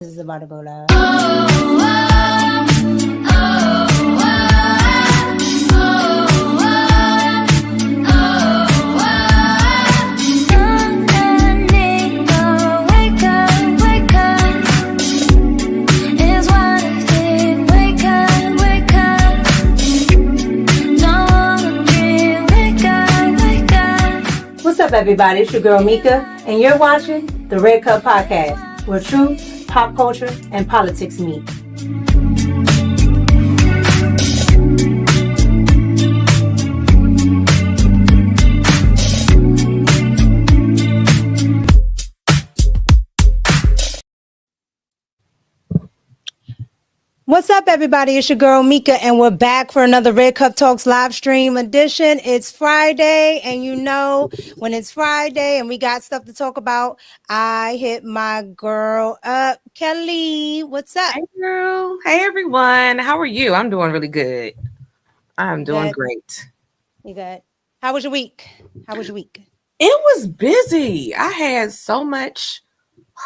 This is about Ebola. What's up, everybody? It's your girl Mika, and you're watching the Red Cup Podcast, where truth, pop culture, and politics meet. What's up, everybody? It's your girl Mika, and we're back for another Red Cup Talks live stream edition. It's Friday, and you know when it's Friday and we got stuff to talk about, I hit my girl up. Kelly, what's up? Hey, girl. Hey, everyone. How are you? I'm doing really good. I'm doing great. You good? How was your week? It was busy. I had so much.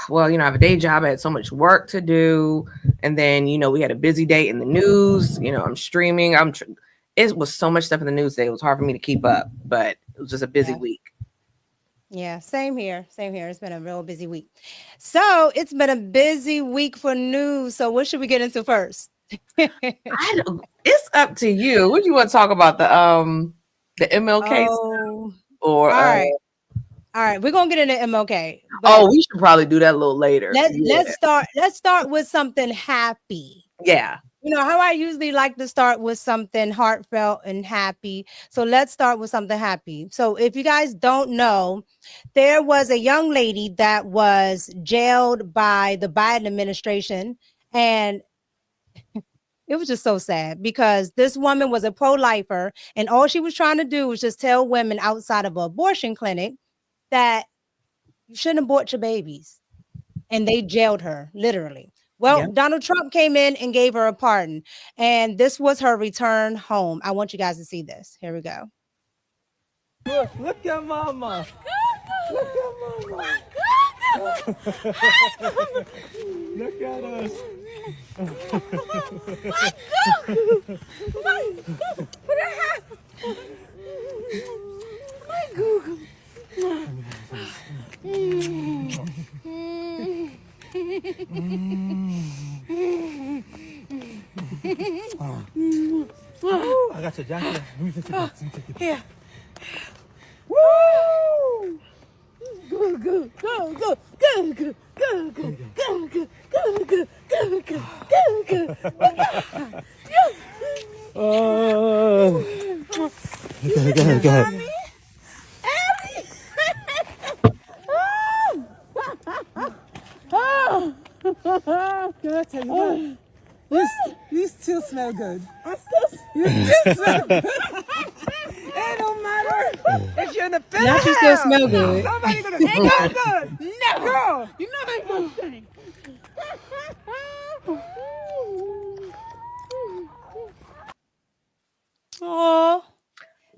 Well, I have a day job. I had so much work to do. And then, we had a busy day in the news. I'm streaming. It was so much stuff in the news today. It was hard for me to keep up, but it was just a busy week. Yeah, same here. It's been a real busy week. So it's been a busy week for news. So what should we get into first? It's up to you. What do you want to talk about? The MLK stuff? Or all right, we're gonna get into MLK. We should probably do that a little later. Let's start with something happy. Yeah. You know how I usually like to start with something heartfelt and happy. So let's start with something happy. So if you guys don't know, there was a young lady that was jailed by the Biden administration, and it was just so sad because this woman was a pro-lifer, and all she was trying to do was just tell women outside of an abortion clinic that you shouldn't abort your babies. And they jailed her, literally. Well, Donald Trump came in and gave her a pardon. And this was her return home. I want you guys to see this. Here we go. Look at mama. Look at mama. Look at us. My Google. I got your jacket. Let me take it. Here. Woo! Go. Go ahead. Can I tell you what? You still smell good. You still smell good. It don't matter if you're in the Philly. Not you still smell good. Somebody gonna smell good. No, girl. You know how you gonna stink. Oh,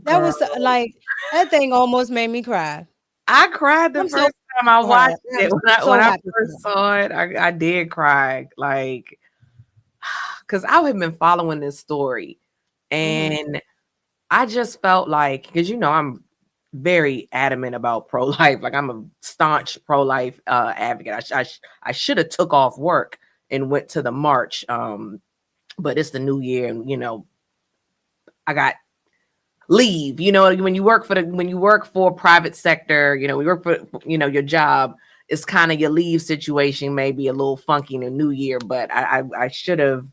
that was like, that thing almost made me cry. I cried the first time I watched it. When I first saw it, I did cry. Like, because I had been following this story. And I just felt like, because I'm very adamant about pro-life. Like, I'm a staunch pro-life advocate. I should have took off work and went to the march. But it's the new year, and I got leave. When you work for private sector, we work for your job, it's kind of your leave situation may be a little funky in the new year. But I should have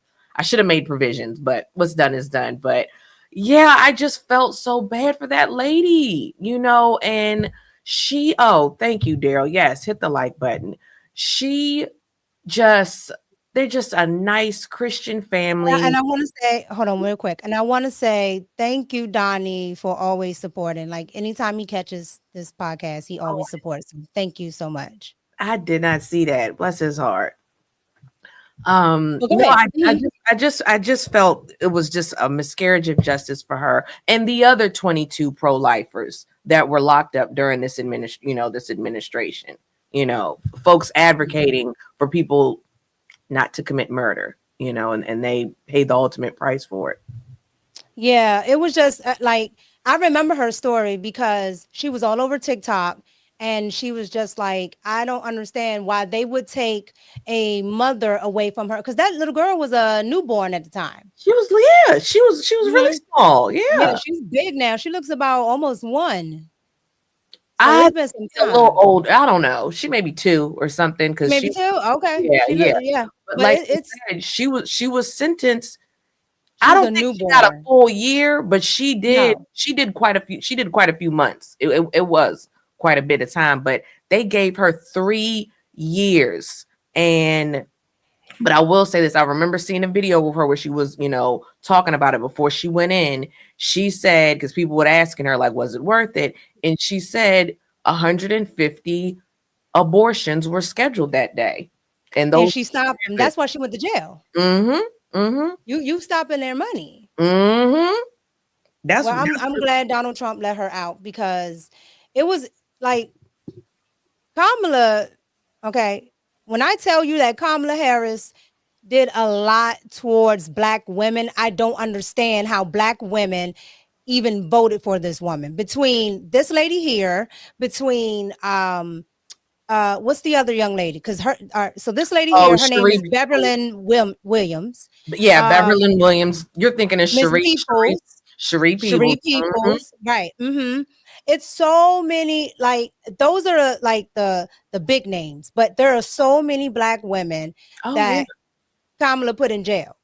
made provisions. But what's done is done. But yeah, I just felt so bad for that lady, and she, thank you, Daryl. Yes, hit the like button. They're just a nice Christian family. And I want to say, hold on real quick. And I want to say thank you, Donnie, for always supporting. Like, anytime he catches this podcast, he always supports him. Thank you so much. I did not see that. Bless his heart. I just felt it was just a miscarriage of justice for her and the other 22 pro-lifers that were locked up during this administration. Folks advocating for people not to commit murder, and they paid the ultimate price for it. Yeah, it was just like, I remember her story because she was all over TikTok, and she was just like, I don't understand why they would take a mother away from her, because that little girl was a newborn at the time. She was really small. Yeah, Yeah. she's big now. She looks about almost 1. So I it's been some a little time. old. I don't know. She may be 2 or something because Maybe 2. Okay. yeah, She yeah. look, yeah. But But like you it's said, she was sentenced. she I was a don't think she got a newborn. full year, but she did. No. She did quite a few months. It was quite a bit of time, but they gave her 3 years. But I will say this: I remember seeing a video of her where she was, talking about it before she went in. She said, because people were asking her, like, was it worth it? And she said 150 abortions were scheduled that day, and And those. she stopped them. That's why she went to jail. Mm-hmm. Mm-hmm. You stopping their money. Mm-hmm. Well, I'm glad Donald Trump let her out, because it was like Kamala. Okay, when I tell you that Kamala Harris did a lot towards Black women, I don't understand how Black women even voted for this woman. Between this lady here, between what's the other young lady? Because so this lady Oh, here, her name is Sharif. Beverly Williams. Yeah, Beverly Williams. You're thinking of Miss Peoples. Sharif Cherie Peoples. Peoples, right? It's so many, like, those are like the big names, but there are so many Black women Oh, yeah. that Kamala put in jail.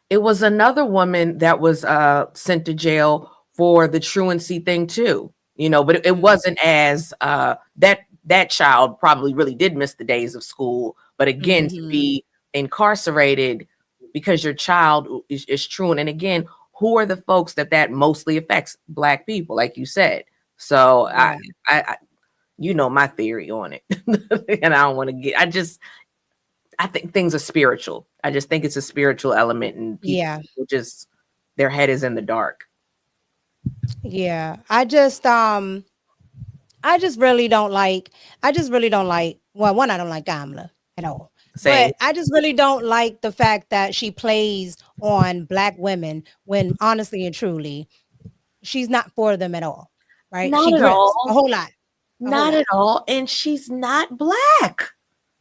It was another woman that was sent to jail for the truancy thing too, but it wasn't as that child probably really did miss the days of school. But again, to be incarcerated because your child is truant, and again, who are the folks that mostly affects? Black people, like you said. So Yeah. I my theory on it, and I don't want to I think things are spiritual. I just think it's a spiritual element, and people just their head is in the dark. Yeah. I just really don't like. Well, one, I don't like Kamala at all. Same. But I just really don't like the fact that she plays on Black women when, honestly and truly, she's not for them at all. Right? Not She at grifts a all. whole lot. Not at all. And she's not Black.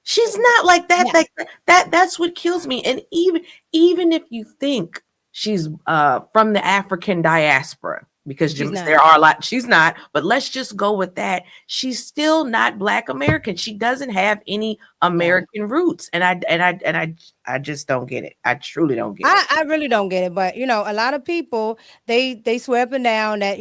She's not like that. Yeah. That's what kills me. And even if you think she's from the African diaspora, because there are a lot, she's not, but let's just go with that. She's still not Black American. She doesn't have any American roots. And I just don't get it. I truly don't get it. I really don't get it. But a lot of people, they swear up and down that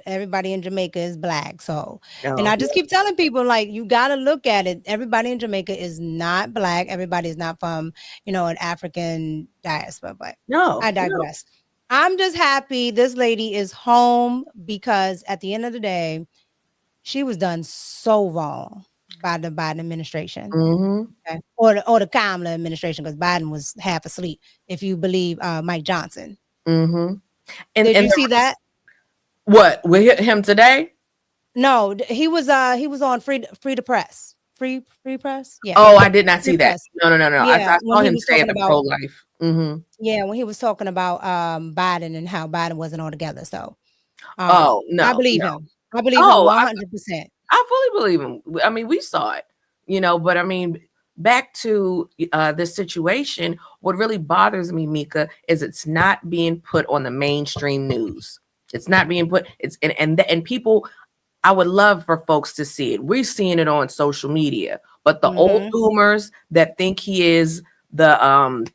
everybody in Jamaica is Black. So and I just keep telling people, like, you got to look at it. Everybody in Jamaica is not Black. Everybody is not from an African diaspora. But I digress. I'm just happy this lady is home, because at the end of the day, she was done so wrong by the Biden administration. Okay? Or the Kamala administration, because Biden was half asleep, if you believe Mike Johnson. And did you see that? What, we hit him today? No, he was on free to press. Free press? Yeah. Oh, I did not see that. No. Yeah, I saw him say about pro-life. Yeah, when he was talking about Biden and how Biden wasn't all together. So no, I believe him. I believe him 100%. I fully believe him. I mean, we saw it, but I mean, back to this situation, what really bothers me, Mika, is it's not being put on the mainstream news. It's not being put, and people, I would love for folks to see it. We're seeing it on social media, but the old boomers that think he is the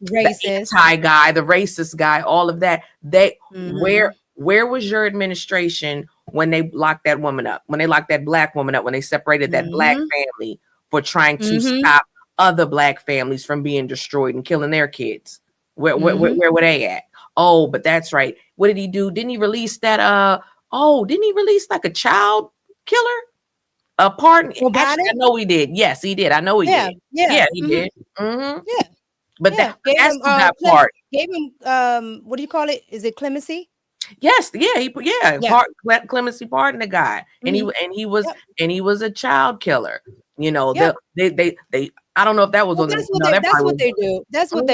racist anti guy, the racist guy, all of that, where was your administration when they locked that woman up, when they locked that Black woman up, when they separated that Black family for trying to stop other Black families from being destroyed and killing their kids? Where were they at? Oh, but that's right. What did he do? Didn't he release that didn't he release like a child killer? A pardon? Actually, I know he did. Yes, he did. I know he did. Yeah, he did. Yeah. But that's that part. Gave him what do you call it? Is it clemency? Yes, clemency pardoned the guy. And he was a child killer. You know, Yep. they I don't know if that was Well, on the, that's what they do. That's what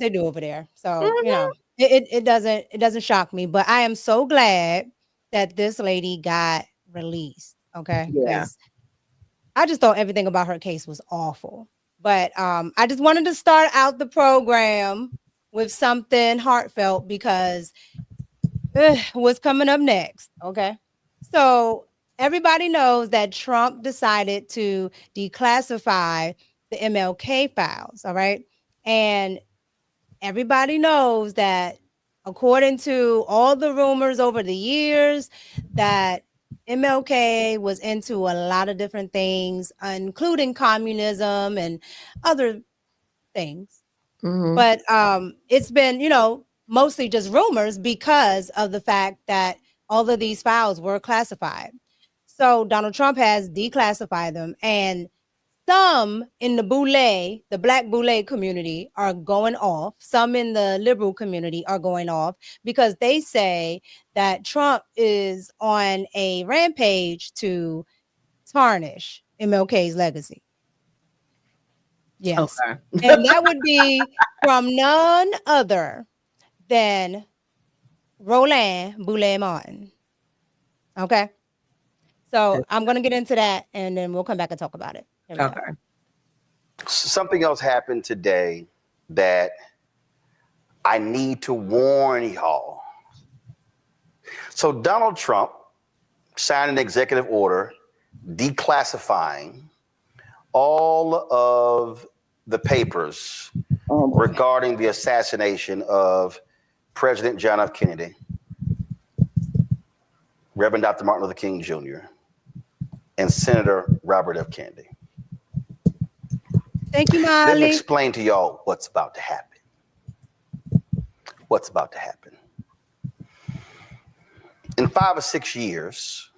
they do over there. So, you know, it doesn't shock me, but I am so glad that this lady got released. Okay. Yeah. Because I just thought everything about her case was awful. But I just wanted to start out the program with something heartfelt because what's coming up next? Okay. So everybody knows that Trump decided to declassify the MLK files. All right. And everybody knows that according to all the rumors over the years, that MLK was into a lot of different things, including communism and other things. But it's been, you know, mostly just rumors because of the fact that all of these files were classified. So Donald Trump has declassified them, and some in the Black Boule community are going off. Some in the liberal community are going off because they say that Trump is on a rampage to tarnish MLK's legacy. Yes. Okay. And that would be from none other than Roland Boule Martin. Okay. So I'm going to get into that and then we'll come back and talk about it. Here we go. Something else happened today that I need to warn y'all. So Donald Trump signed an executive order declassifying all of the papers regarding the assassination of President John F. Kennedy, Reverend Dr. Martin Luther King Jr., and Senator Robert F. Kennedy. Thank you, Molly. Let me explain to y'all what's about to happen. What's about to happen. In 5 or 6 years,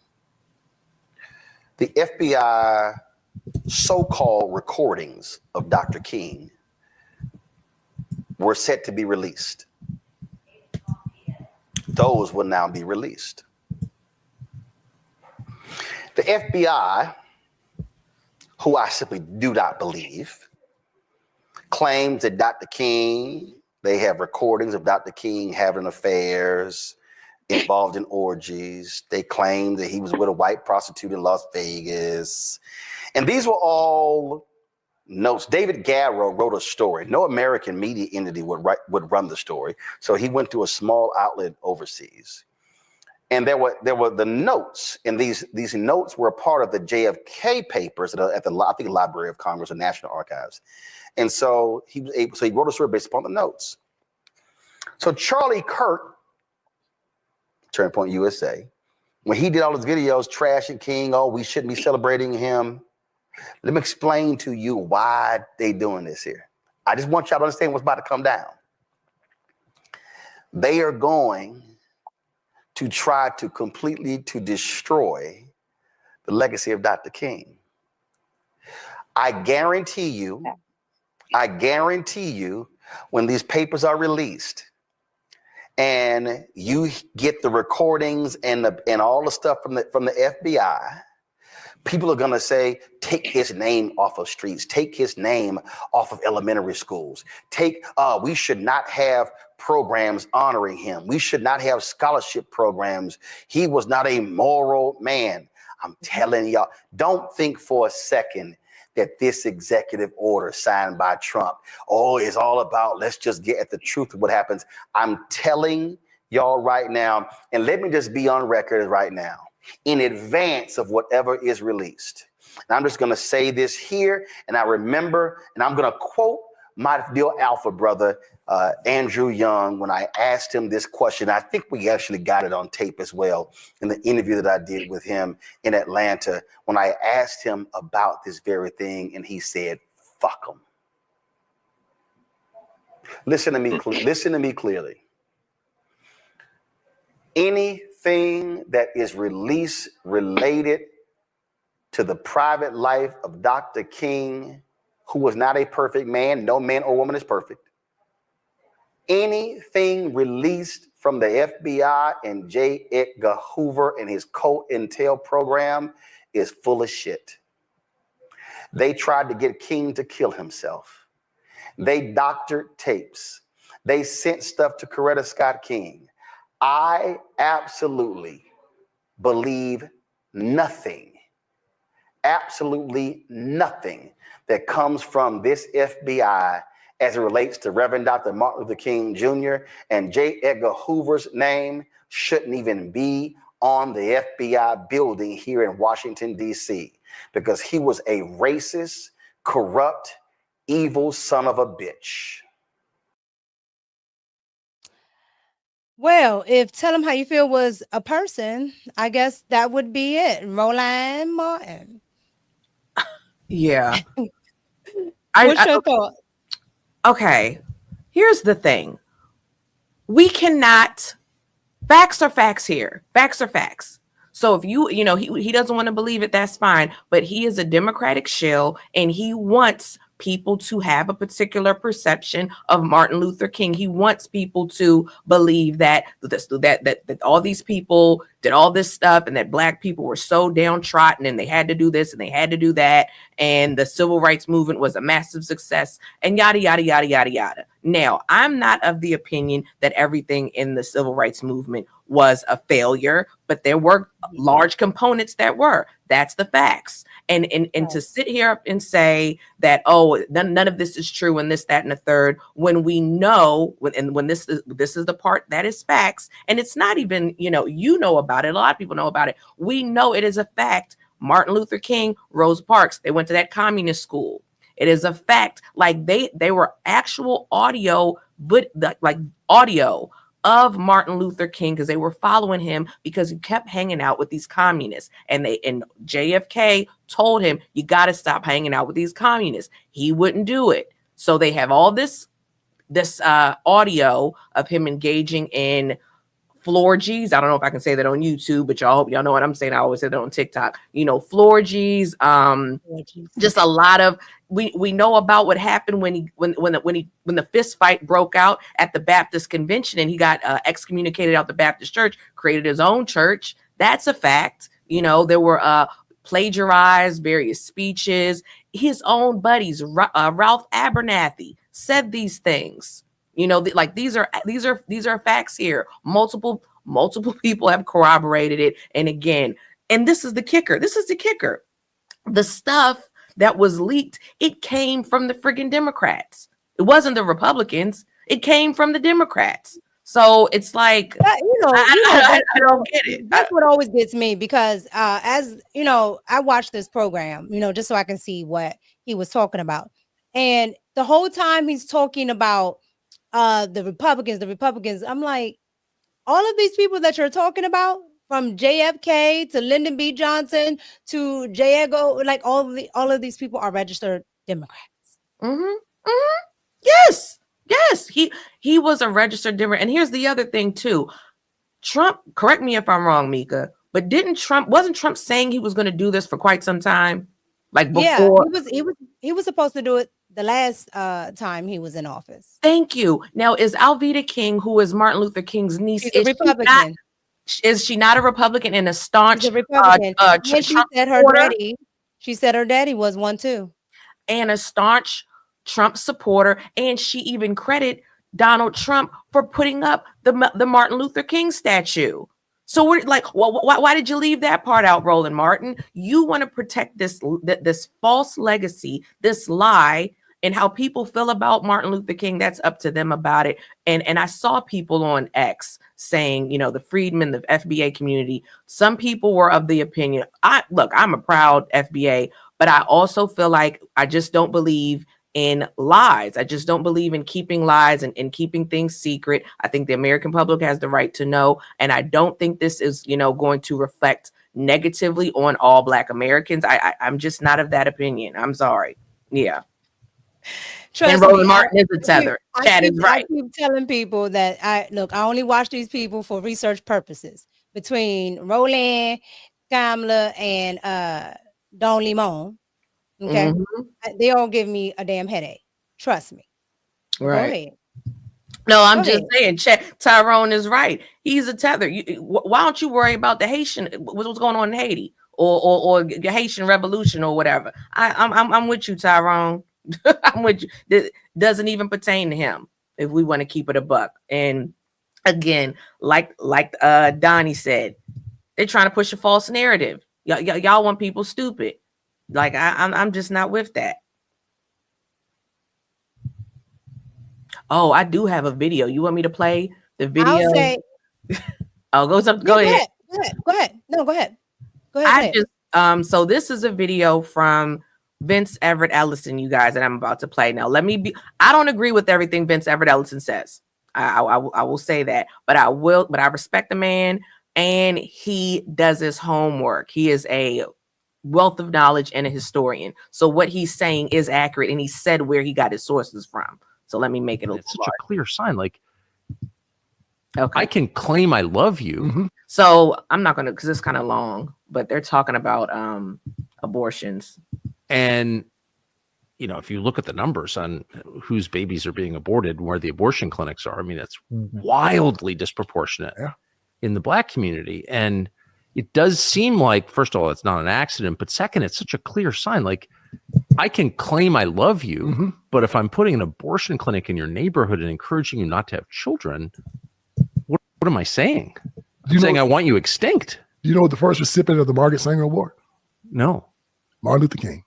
the FBI so-called recordings of Dr. King were set to be released. Those will now be released. The FBI, who I simply do not believe, claims that Dr. King, they have recordings of Dr. King having affairs, involved in orgies. They claim that he was with a white prostitute in Las Vegas. And these were all notes. David Garrow wrote a story. No American media entity would run the story. So he went to a small outlet overseas. And there were the notes, and these notes were a part of the JFK papers at the I think Library of Congress or National Archives. And so he wrote a story based upon the notes. So Charlie Kirk, Turning Point USA, when he did all his videos trashing King, oh, we shouldn't be celebrating him. Let me explain to you why they doing this here. I just want y'all to understand what's about to come down. They are going to try to completely destroy the legacy of Dr. King. I guarantee you, when these papers are released and you get the recordings and all the stuff from the FBI, people are gonna say, take his name off of streets, take his name off of elementary schools. We should not have programs honoring him. We should not have scholarship programs. He was not a moral man. I'm telling y'all, don't think for a second that this executive order signed by Trump, is all about, let's just get at the truth of what happens. I'm telling y'all right now, and let me just be on record right now, in advance of whatever is released. And I'm just going to say this here, and I remember, and I'm going to quote my dear alpha brother, Andrew Young, when I asked him this question. I think we actually got it on tape as well in the interview that I did with him in Atlanta, when I asked him about this very thing, and he said, fuck them. Listen to me clearly. Anything that is released related to the private life of Dr. King, who was not a perfect man, no man or woman is perfect. Anything released from the FBI and J. Edgar Hoover and his COINTEL program is full of shit. They tried to get King to kill himself. They doctored tapes. They sent stuff to Coretta Scott King. I absolutely believe nothing, absolutely nothing that comes from this FBI as it relates to Reverend Dr. Martin Luther King Jr. and J. Edgar Hoover's name shouldn't even be on the FBI building here in Washington, D.C., because he was a racist, corrupt, evil son of a bitch. Well, if Tell Him How You Feel was a person, I guess that would be it. Roland Martin. Yeah. What's your thought? Okay. Here's the thing. We cannot, facts are facts here. Facts are facts. So if he doesn't want to believe it, that's fine. But he is a Democratic shill, and he wants people to have a particular perception of Martin Luther King. He wants people to believe that all these people did all this stuff, and that Black people were so downtrodden, and they had to do this and they had to do that, and the civil rights movement was a massive success, and yada yada yada yada yada. Now, I'm not of the opinion that everything in the civil rights movement was a failure, but there were large components that were. That's the facts. And to sit here and say that, oh, none of this is true, and this, that, and the third, when we know, when this is the part that is facts, and it's not even, you know about it. A lot of people know about it. We know it is a fact. Martin Luther King, Rosa Parks, they went to that communist school. It is a fact. Like they were actual audio, but like audio of Martin Luther King, because they were following him because he kept hanging out with these communists, and JFK told him, you got to stop hanging out with these communists. He wouldn't do it. So they have all this audio of him engaging in FlorGs. I don't know if I can say that on YouTube, but y'all know what I'm saying. I always say that on TikTok. FlorGs. Just a lot of we know about what happened when the fist fight broke out at the Baptist convention, and he got excommunicated out the Baptist church, created his own church. That's a fact. There were plagiarized various speeches. His own buddies, Ralph Abernathy, said these things. These are facts here. Multiple people have corroborated it. And again, and this is the kicker. The stuff that was leaked, it came from the friggin' Democrats. It wasn't the Republicans. It came from the Democrats. So it's like, I don't get it. That's what always gets me, because as you know, I watched this program, just so I can see what he was talking about. And the whole time he's talking about the Republicans, I'm like, all of these people that you're talking about, from JFK to Lyndon B. Johnson to J. Edgar, like all of these people are registered Democrats. Yes, he was a registered Democrat. And here's the other thing too. Trump, correct me if I'm wrong, Mika, but wasn't Trump saying he was going to do this for quite some time? Like before, he was supposed to do it the last time he was in office. Thank you. Now, is Alveda King, who is Martin Luther King's niece, She's a Republican. Is she not a Republican and a staunch Republican? She said her daddy was one too, and a staunch Trump supporter, and she even credited Donald Trump for putting up the Martin Luther King statue. So we're like, why did you leave that part out, Roland Martin? You want to protect this false legacy, this lie, and how people feel about Martin Luther King. That's up to them about it. And I saw people on X saying, the freedmen, the FBA community, some people were of the opinion. I'm a proud FBA, but I also feel like I just don't believe in lies. I just don't believe in keeping lies and keeping things secret. I think the American public has the right to know. And I don't think this is, going to reflect negatively on all Black Americans. I'm just not of that opinion. I'm sorry. Yeah. And Roland Martin is a tether. Chad is right. I keep telling people that I only watch these people for research purposes. Between Roland, Kamala, and Don Limon. Okay. They all give me a damn headache. Trust me. Right. Go ahead. No, I'm just saying, Tyrone is right. He's a tether. Why don't you worry about the Haitian, what's going on in Haiti? or Haitian Revolution or whatever. I'm with you, Tyrone. I'm with you. This doesn't even pertain to him if we want to keep it a buck. And again, like Donnie said, they're trying to push a false narrative. Y'all want people stupid. Like I'm just not with that. Oh, I do have a video. You want me to play the video? I'll say. Oh, go ahead. Go ahead. No, go ahead. Go ahead. So this is a video from Vince Everett Ellison, you guys, that I'm about to play. Now, I don't agree with everything Vince Everett Ellison says. I will say that, but I respect the man, and he does his homework. He is a wealth of knowledge and a historian. So what he's saying is accurate, and he said where he got his sources from. So let me make it It's such a clear sign. Like, okay, I can claim I love you. Mm-hmm. So I'm not going to, because it's kind of long, but they're talking about abortions. And, if you look at the numbers on whose babies are being aborted, where the abortion clinics are, I mean, it's wildly disproportionate in the Black community. And it does seem like, first of all, it's not an accident, but second, it's such a clear sign. Like, I can claim I love you, but if I'm putting an abortion clinic in your neighborhood and encouraging you not to have children, what am I saying? I'm saying I want you extinct. Do you know what the first recipient of the Margaret Sanger Award? No. Martin Luther King,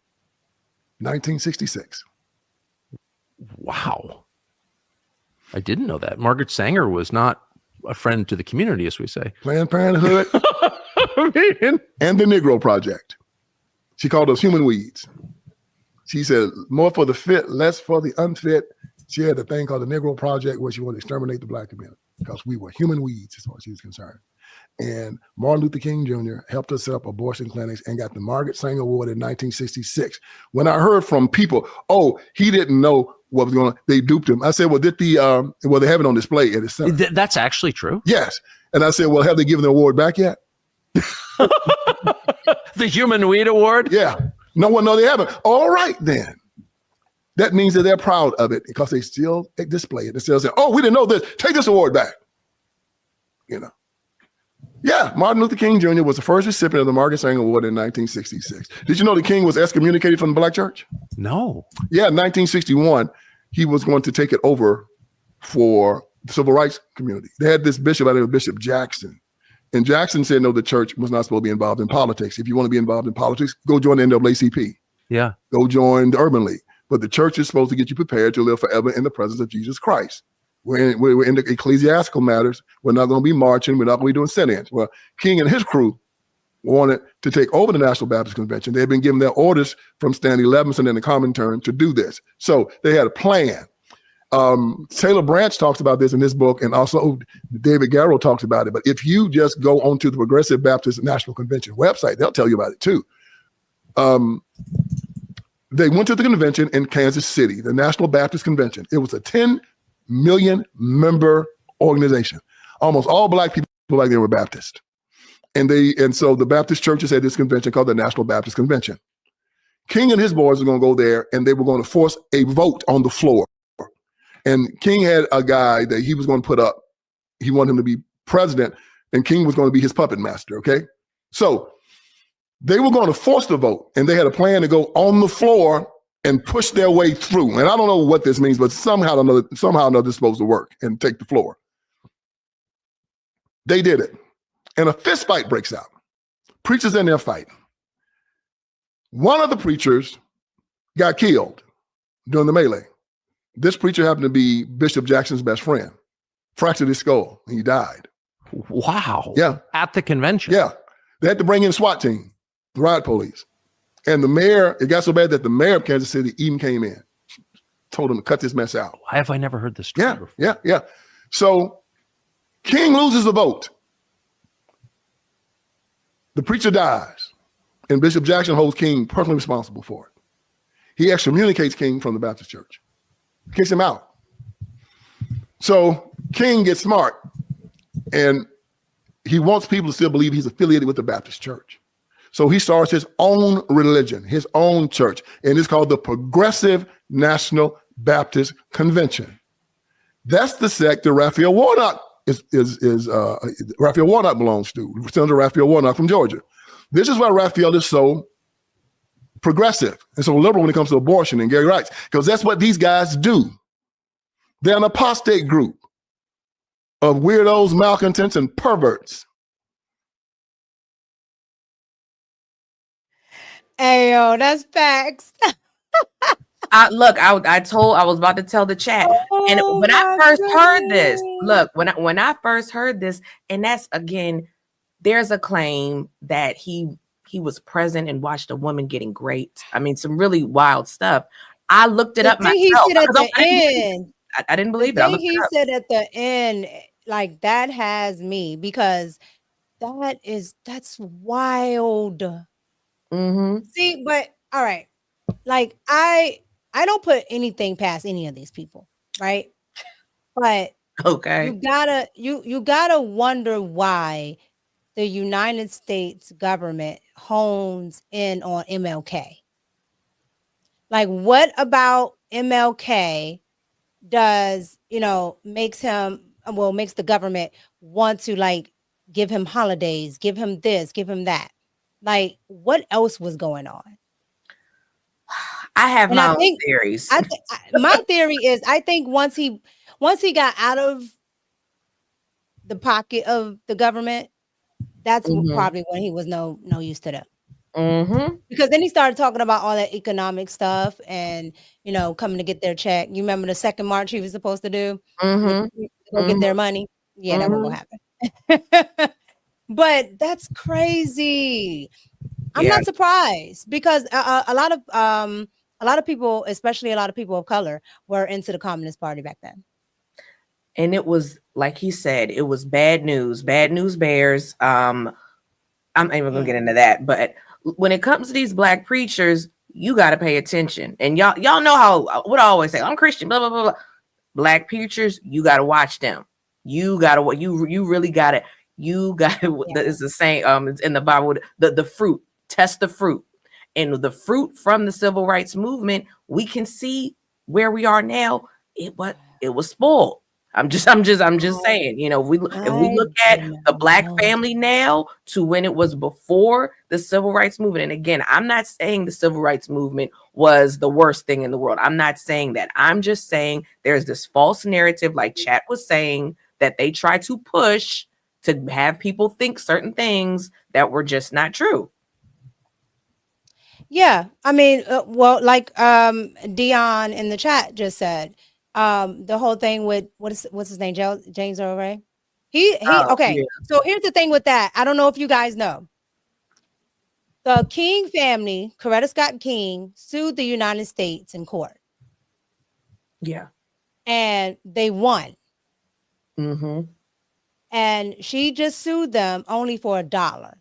1966. Wow. I didn't know that. Margaret Sanger was not a friend to the community, as we say. Planned Parenthood and the Negro Project. She called us human weeds. She said, more for the fit, less for the unfit. She had a thing called the Negro Project where she wanted to exterminate the Black community because we were human weeds as far as she was concerned. And Martin Luther King Jr. helped us set up abortion clinics and got the Margaret Sanger Award in 1966. When I heard from people, he didn't know what was going on, they duped him. I said, well, they have it on display at his center. That's actually true? Yes. And I said, well, have they given the award back yet? The Human Weed Award? Yeah. No, they haven't. All right, then. That means that they're proud of it because they still display it. They still say, we didn't know this. Take this award back. Yeah, Martin Luther King Jr. was the first recipient of the Margaret Sanger Award in 1966. Did you know the King was excommunicated from the Black church? No. Yeah, in 1961, he was going to take it over for the civil rights community. They had this bishop, I think Bishop Jackson. And Jackson said, no, the church was not supposed to be involved in politics. If you want to be involved in politics, go join the NAACP. Yeah. Go join the Urban League. But the church is supposed to get you prepared to live forever in the presence of Jesus Christ. We're in the ecclesiastical matters. We're not going to be marching. We're not going to be doing sit-ins. Well, King and his crew wanted to take over the National Baptist Convention. They had been given their orders from Stanley Levinson and the Comintern to do this. So they had a plan. Taylor Branch talks about this in his book, and also David Garrow talks about it. But if you just go onto the Progressive Baptist National Convention website, they'll tell you about it too. They went to the convention in Kansas City, the National Baptist Convention. It was a 10 million member organization. Almost all Black people like they were Baptist. And so the Baptist churches had this convention called the National Baptist Convention. King and his boys were going to go there and they were going to force a vote on the floor. And King had a guy that he was going to put up. He wanted him to be president, and King was going to be his puppet master, okay? So they were going to force the vote, and they had a plan to go on the floor and push their way through. And I don't know what this means, but somehow or another, it's supposed to work and take the floor. They did it. And a fist fight breaks out. Preachers in there fighting. One of the preachers got killed during the melee. This preacher happened to be Bishop Jackson's best friend. Fractured his skull, and he died. Wow. Yeah. At the convention. Yeah. They had to bring in SWAT team, the riot police. And the mayor, it got so bad that the mayor of Kansas City even came in, told him to cut this mess out. Why have I never heard this story before? Yeah. So King loses the vote. The preacher dies, and Bishop Jackson holds King personally responsible for it. He excommunicates King from the Baptist church, kicks him out. So King gets smart, and he wants people to still believe he's affiliated with the Baptist church. So he starts his own religion, his own church, and it's called the Progressive National Baptist Convention. That's the sect that Raphael Warnock Raphael Warnock belongs to. Senator Raphael Warnock from Georgia. This is why Raphael is so progressive and so liberal when it comes to abortion and gay rights, because that's what these guys do. They're an apostate group of weirdos, malcontents, and perverts. Hey, yo, that's facts. I was about to tell the chat, and when I first heard this, when I first heard this, and that's again, there's a claim that he was present and watched a woman getting raped. I mean, some really wild stuff. I looked it up myself. He said at the end. I didn't believe it. He said at the end, like, that has me, because that's wild. Mm-hmm. See, but all right, like I don't put anything past any of these people, right? But okay, you gotta wonder why the United States government hones in on MLK. Like, what about MLK does, makes the government want to, like, give him holidays, give him this, give him that? Like, what else was going on? I have my own theories. My theory is, I think once he got out of the pocket of the government, that's probably when he was no use to them. Mm-hmm. Because then he started talking about all that economic stuff and, coming to get their check. You remember the second march he was supposed to do? Go get their money. Yeah, that won't happen. But that's crazy. I'm not surprised, because a lot of people, especially a lot of people of color, were into the Communist Party back then. And it was, like he said, it was bad news bears. I'm not even gonna get into that, but when it comes to these black preachers, you got to pay attention. And y'all know what I always say, I'm Christian, blah, blah, blah, blah. Black preachers, you got to watch them. You got to, you really got to, it's the same, it's in the Bible, the fruit, test the fruit. And the fruit from the civil rights movement, we can see where we are now. It was spoiled. I'm just saying, if we look at the black family now to when it was before the civil rights movement. And again, I'm not saying the civil rights movement was the worst thing in the world. I'm not saying that. I'm just saying there's this false narrative, like Chat was saying, that they try to push to have people think certain things that were just not true. Yeah, I mean, like Dion in the chat just said, the whole thing with what's his name, James Earl Ray. Okay. Yeah. So here's the thing with that. I don't know if you guys know. The King family, Coretta Scott King, sued the United States in court. Yeah. And they won. Mm-hmm. And she just sued them only for $1.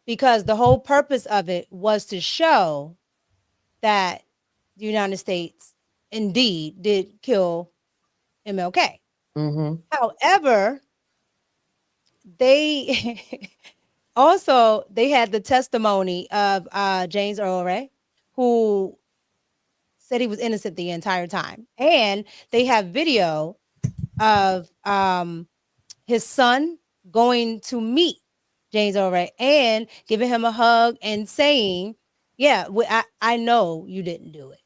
Because the whole purpose of it was to show that the United States indeed did kill MLK. Mm-hmm. However, they they had the testimony of James Earl Ray, who said he was innocent the entire time. And they have video of his son going to meet James Earl Ray and giving him a hug and saying, yeah, I know you didn't do it.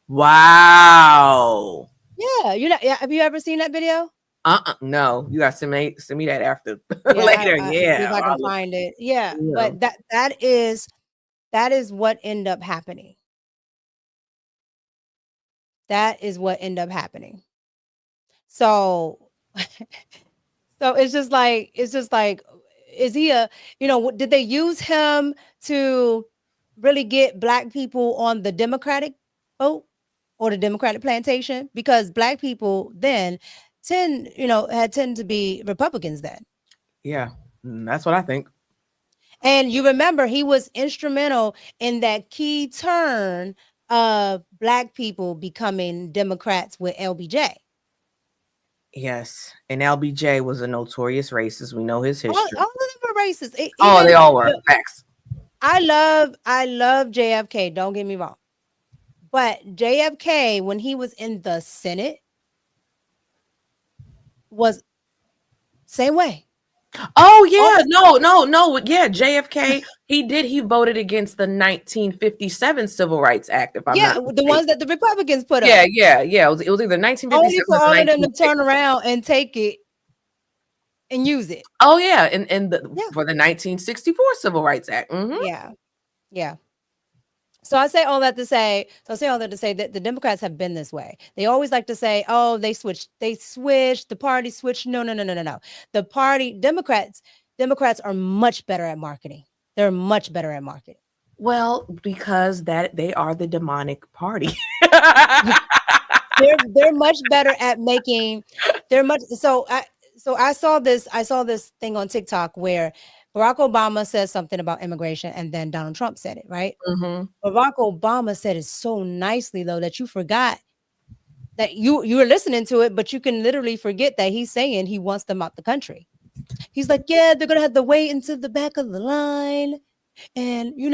Wow. Yeah, have you ever seen that video? No, you got to send me that after later. See if I can find it. Yeah, but that is what ended up happening. That is what ended up happening. So so it's just like, is he did they use him to really get black people on the Democratic vote or the Democratic plantation? Because black people then had tended to be Republicans then. Yeah, that's what I think. And you remember, he was instrumental in that key turn of black people becoming Democrats with LBJ. Yes, and LBJ was a notorious racist. We know his history. All of them were racist. They all were. Facts. I love JFK. Don't get me wrong, but JFK, when he was in the Senate, was same way. Oh yeah, no. Yeah, JFK. He voted against the 1957 Civil Rights Act. If I'm Yeah, not the mistaken. ones that the Republicans put Yeah, up. yeah, yeah. It was either Only 1957 for or all of them to 1960. turn around and take it and use it. Oh yeah, and Yeah. for the 1964 Civil Rights Act. Mm-hmm. Yeah. Yeah. So I say all that to say, that the Democrats have been this way. They always like to say, oh, they switched, the party switched. No, no, no, no, no, no. The party, Democrats are much better at marketing. They're much better at marketing. Well, because that they are the demonic party. They're much better at making, so I saw this thing on TikTok where Barack Obama says something about immigration and then Donald Trump said it, right? Mm-hmm. Barack Obama said it so nicely though that you forgot that you were listening to it, but you can literally forget that he's saying he wants them out the country. He's like, yeah, they're gonna have to wait until the back of the line, and you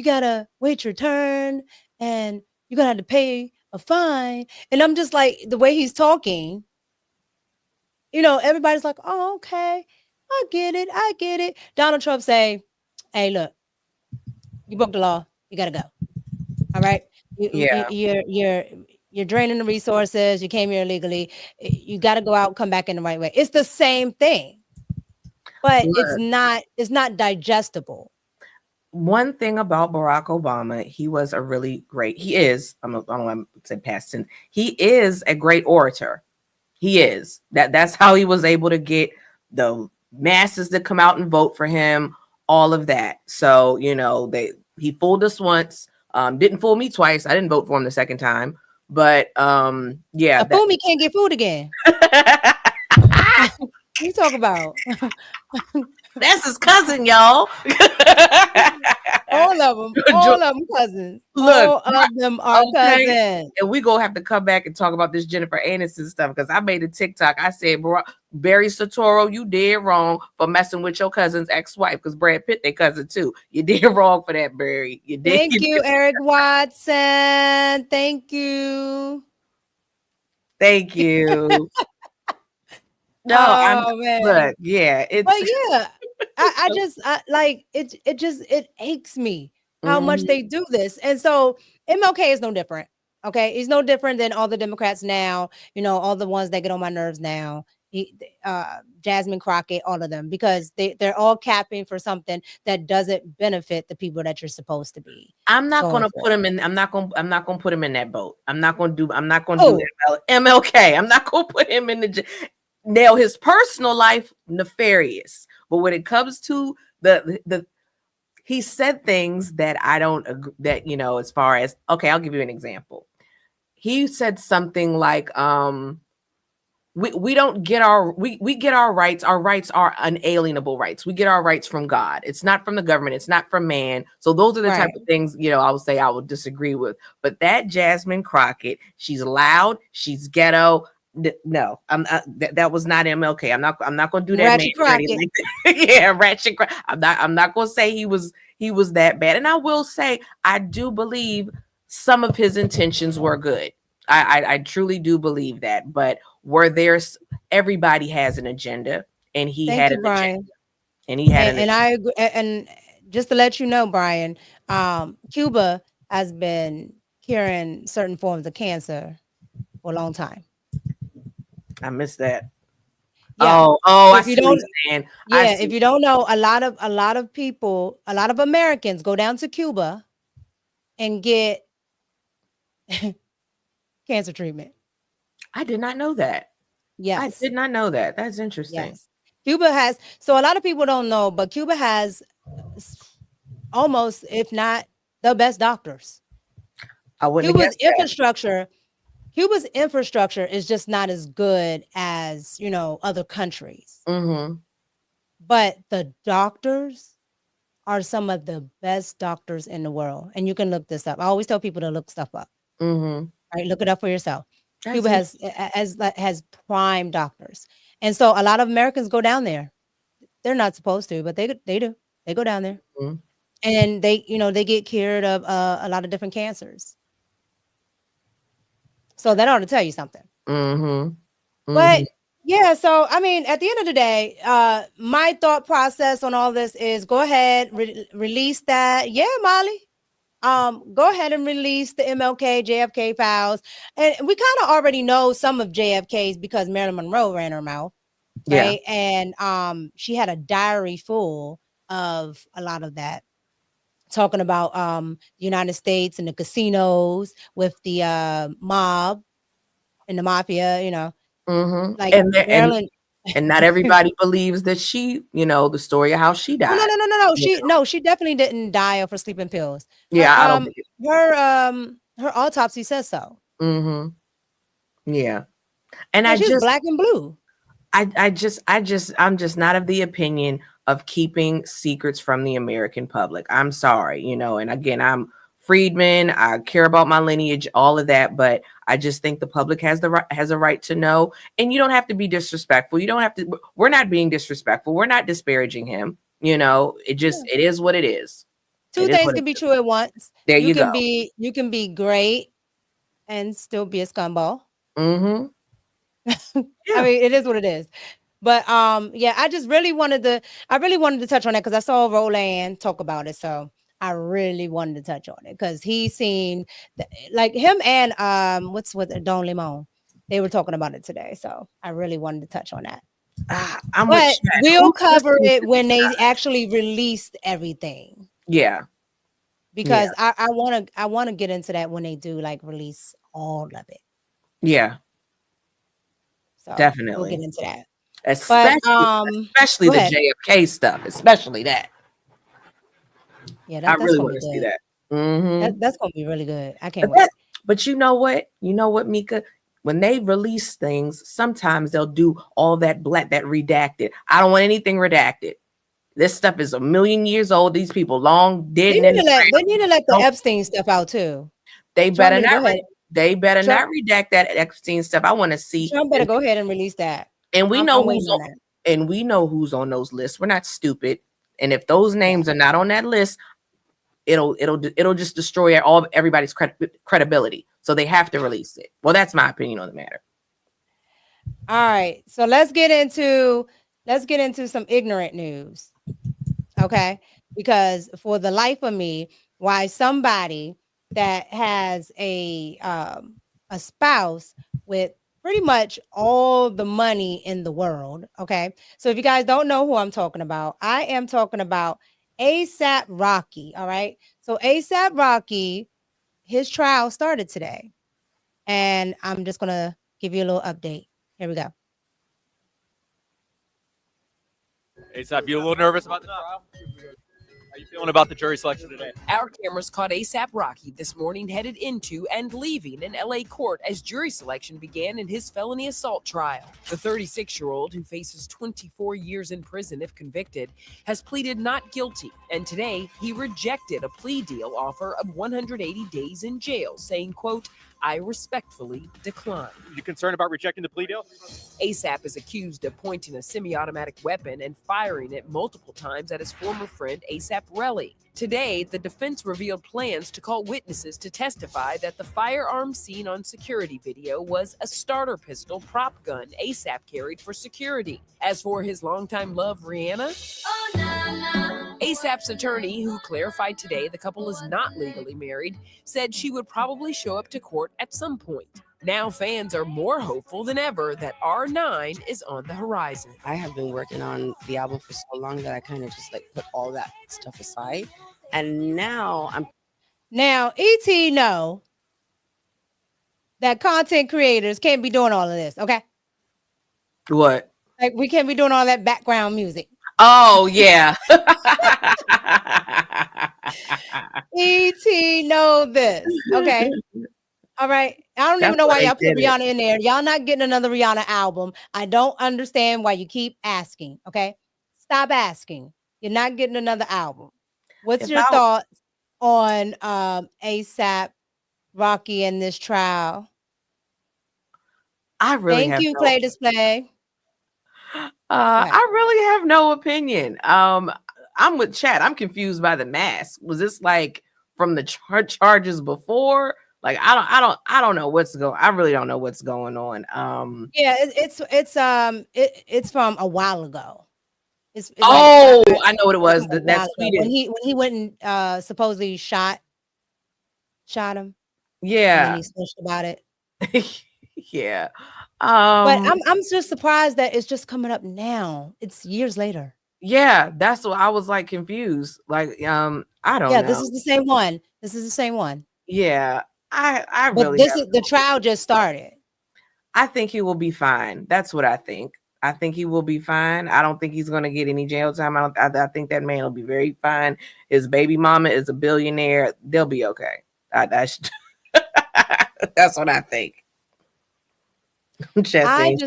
gotta wait your turn, and you're gonna have to pay a fine. And I'm just like, the way he's talking, everybody's like, oh, okay, I get it. Donald Trump say, hey, look, you broke the law, you gotta go. All right, Yeah. you're draining the resources. You came here illegally. You got to go out, come back in the right way. It's the same thing, but it's not digestible. One thing about Barack Obama, he was a really great. He is. I don't want to say past tense. He is a great orator. He is. That's how he was able to get the masses to come out and vote for him. All of that. So he fooled us once. Didn't fool me twice. I didn't vote for him the second time. But yeah, a fool me can't get fooled again. What you talk about? That's his cousin, y'all. All of them cousins. Look, all of them are cousins. And we gonna have to come back and talk about this Jennifer Aniston stuff because I made a TikTok. I said, Barry Soetoro, you did wrong for messing with your cousin's ex-wife because Brad Pitt, their cousin too. You did wrong for that, Barry. You did. Thank you, Eric Watson. Thank you. Thank you. No, man. Look, yeah, it's. But yeah, I just like it. It aches me how much they do this, and so MLK is no different. Okay, he's no different than all the Democrats now. All the ones that get on my nerves now. Jasmine Crockett, all of them, because they're all capping for something that doesn't benefit the people that you're supposed to be. I'm not going to put him in. I'm not going to put him in that boat. I'm not going to do MLK. I'm not going to put him in the. Now his personal life nefarious, but when it comes to the he said things that I don't agree, that as far as, okay, I'll give you an example. He said something like we don't get we get our rights. Our rights are unalienable rights. We get our rights from God. It's not from the government. It's not from man. So those are the type of things I would say I would disagree with. But that Jasmine Crockett, she's loud, she's ghetto. No, that was not MLK. I'm not going to do that. Ratchet Crockett. Yeah, Ratchet Crockett. I'm not going to say he was that bad. And I will say I do believe some of his intentions were good. I truly do believe that. But everybody has an agenda, and he had an agenda. And he had and I agree. And just to let you know, Brian, Cuba has been curing certain forms of cancer for a long time. I missed that. Yeah. I see what you're saying. Yeah, if you don't know, a lot of people, a lot of Americans go down to Cuba and get cancer treatment. I did not know that. Yes. I did not know that. That's interesting. Yes. Cuba has, so a lot of people don't know, but Cuba has almost, if not the best doctors. I wouldn't guess that. Cuba's infrastructure is just not as good as, other countries. Mm-hmm. But the doctors are some of the best doctors in the world. And you can look this up. I always tell people to look stuff up. Mm-hmm. Right? Look it up for yourself. Cuba has prime doctors. And so a lot of Americans go down there. They're not supposed to, but they do. They go down there. Mm-hmm. And they get cured of a lot of different cancers. So that ought to tell you something. Mm-hmm. Mm-hmm. But Yeah, so I mean, at the end of the day, my thought process on all this is go ahead, release that. Yeah, Molly. Go ahead and release the MLK, JFK files. And we kind of already know some of JFK's because Marilyn Monroe ran her mouth, Yeah. right? And she had a diary full of a lot of that, talking about the United States and the casinos with the mob and the mafia, like And Marilyn. and not everybody believes that she, the story of how she Oh, no, died. no, no, no, no. you She definitely didn't die of her sleeping pills. Yeah, I don't think it. Her autopsy says so. Yeah. And Yeah, she was black and blue. I'm just not of the opinion of keeping secrets from the American public. I'm sorry, and again, I'm Freedman. I care about my lineage, all of that, but I just think the public has a right to know. And you don't have to be disrespectful. You don't have to. We're not being disrespectful. We're not disparaging him. It is what it is. Two things can be true at once. There you go. You can be great and still be a scumball. Mm-hmm. Yeah. I mean, it is what it is. But yeah, I really wanted to touch on that because I saw Roland talk about it. So I really wanted to touch on it because he's seen like him and what's with Don Limon. They were talking about it today. So I really wanted to touch on that. But we'll cover it when they actually released everything. Yeah. Because I want to get into that when they do like release all of it. Yeah. So definitely we'll get into that. Especially the JFK stuff, especially that. Yeah, I really want to see that. That's gonna be really good. I can't wait. But you know what, Mika? When they release things, sometimes they'll do all that that redacted. I don't want anything redacted. This stuff is 1,000,000 years old. These people long dead. They need to let the Epstein stuff out too. They better not redact that Epstein stuff. I want to see. Trump better go ahead and release that. And we know who's on those lists. We're not stupid. And if those names are not on that list, it'll just destroy everybody's credibility. So they have to release it. Well, that's my opinion on the matter. All right. So let's get into some ignorant news. Okay? Because for the life of me, why somebody that has a spouse with pretty much all the money in the world. Okay. So if you guys don't know who I'm talking about, I am talking about ASAP Rocky. All right. So ASAP Rocky, his trial started today. And I'm just going to give you a little update. Here we go. ASAP, you a little nervous about the trial? How are you feeling about the jury selection today? Our cameras caught ASAP Rocky this morning headed into and leaving an LA court as jury selection began in his felony assault trial. The 36-year-old, who faces 24 years in prison if convicted, has pleaded not guilty, and today he rejected a plea deal offer of 180 days in jail, saying, quote, "I respectfully decline." You concerned about rejecting the plea deal? ASAP is accused of pointing a semi-automatic weapon and firing it multiple times at his former friend ASAP Relly. Today, the defense revealed plans to call witnesses to testify that the firearm seen on security video was a starter pistol prop gun ASAP carried for security. As for his longtime love, Rihanna, ASAP's attorney, who clarified today the couple is not legally married, said she would probably show up to court at some point. Now fans are more hopeful than ever that R9 is on the horizon. I have been working on the album for so long that I kind of just put all that stuff aside. And now ET know that content creators can't be doing all of this, okay? What? Like we can't be doing all that background music. Oh, yeah. ET know this, okay? All right. I don't even know why y'all put Rihanna in there. Y'all not getting another Rihanna album. I don't understand why you keep asking, okay? Stop asking. You're not getting another album. What's your thoughts on ASAP Rocky and this trial? Thank you, Play Display. I really have no opinion. I'm with Chad. I'm confused by the mask. Was this like from the charges before? Like I don't know what's going. I really don't know what's going on. Yeah, it's from a while ago. It's Oh, I know what it it's was. from a That while ago. Sweden. When he went and supposedly shot him, and then Yeah. he switched about it. Yeah. But I'm just surprised that it's just coming up now. It's years later. Yeah, that's what I was like confused. Like, I don't Yeah, know. this is the same one. This is the same one. Yeah, I But really this have is the trial just started. I think he will be fine. That's what I think. I think he will be fine. I don't think he's going to get any jail time. I think that man will be very fine. His baby mama is a billionaire. They'll be okay. That's what I think. I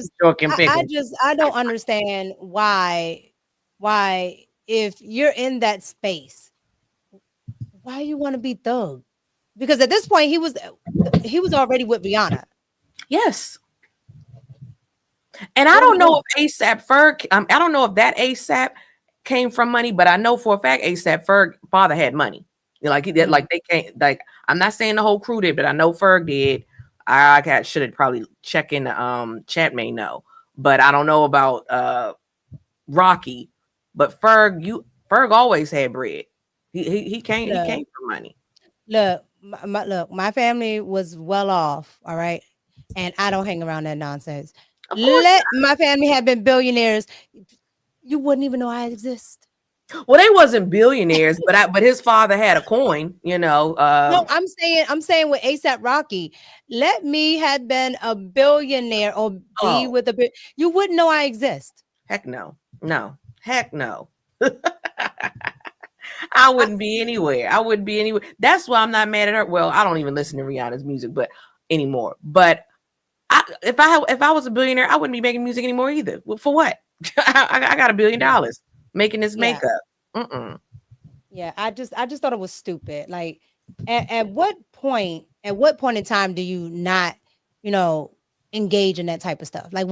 don't understand why if you're in that space, why you want to be thug? Because at this point he was already with Rihanna. Yes. And I don't know if ASAP Ferg, I don't know if that ASAP came from money, but I know for a fact ASAP Ferg father had money. Like he did, like they can't, like I'm not saying the whole crew did, but I know Ferg did. I should have probably check in the chat may know, but I don't know about Rocky. But Ferg always had bread. He came from money. Look, my family was well off, all right, and I don't hang around that nonsense. Let my family have been billionaires, you wouldn't even know I exist. Well, they wasn't billionaires, but his father had a coin, you know. No, I'm saying with ASAP Rocky, let me have been a billionaire or be with a you wouldn't know I exist. Heck no. Heck no. I wouldn't be anywhere. That's why I'm not mad at her. Well, I don't even listen to Rihanna's music, but anymore. But if I was a billionaire, I wouldn't be making music anymore either. Well, for what? I got $1 billion making this makeup. Yeah, I just thought it was stupid. Like, at what point in time do you not, engage in that type of stuff? Like,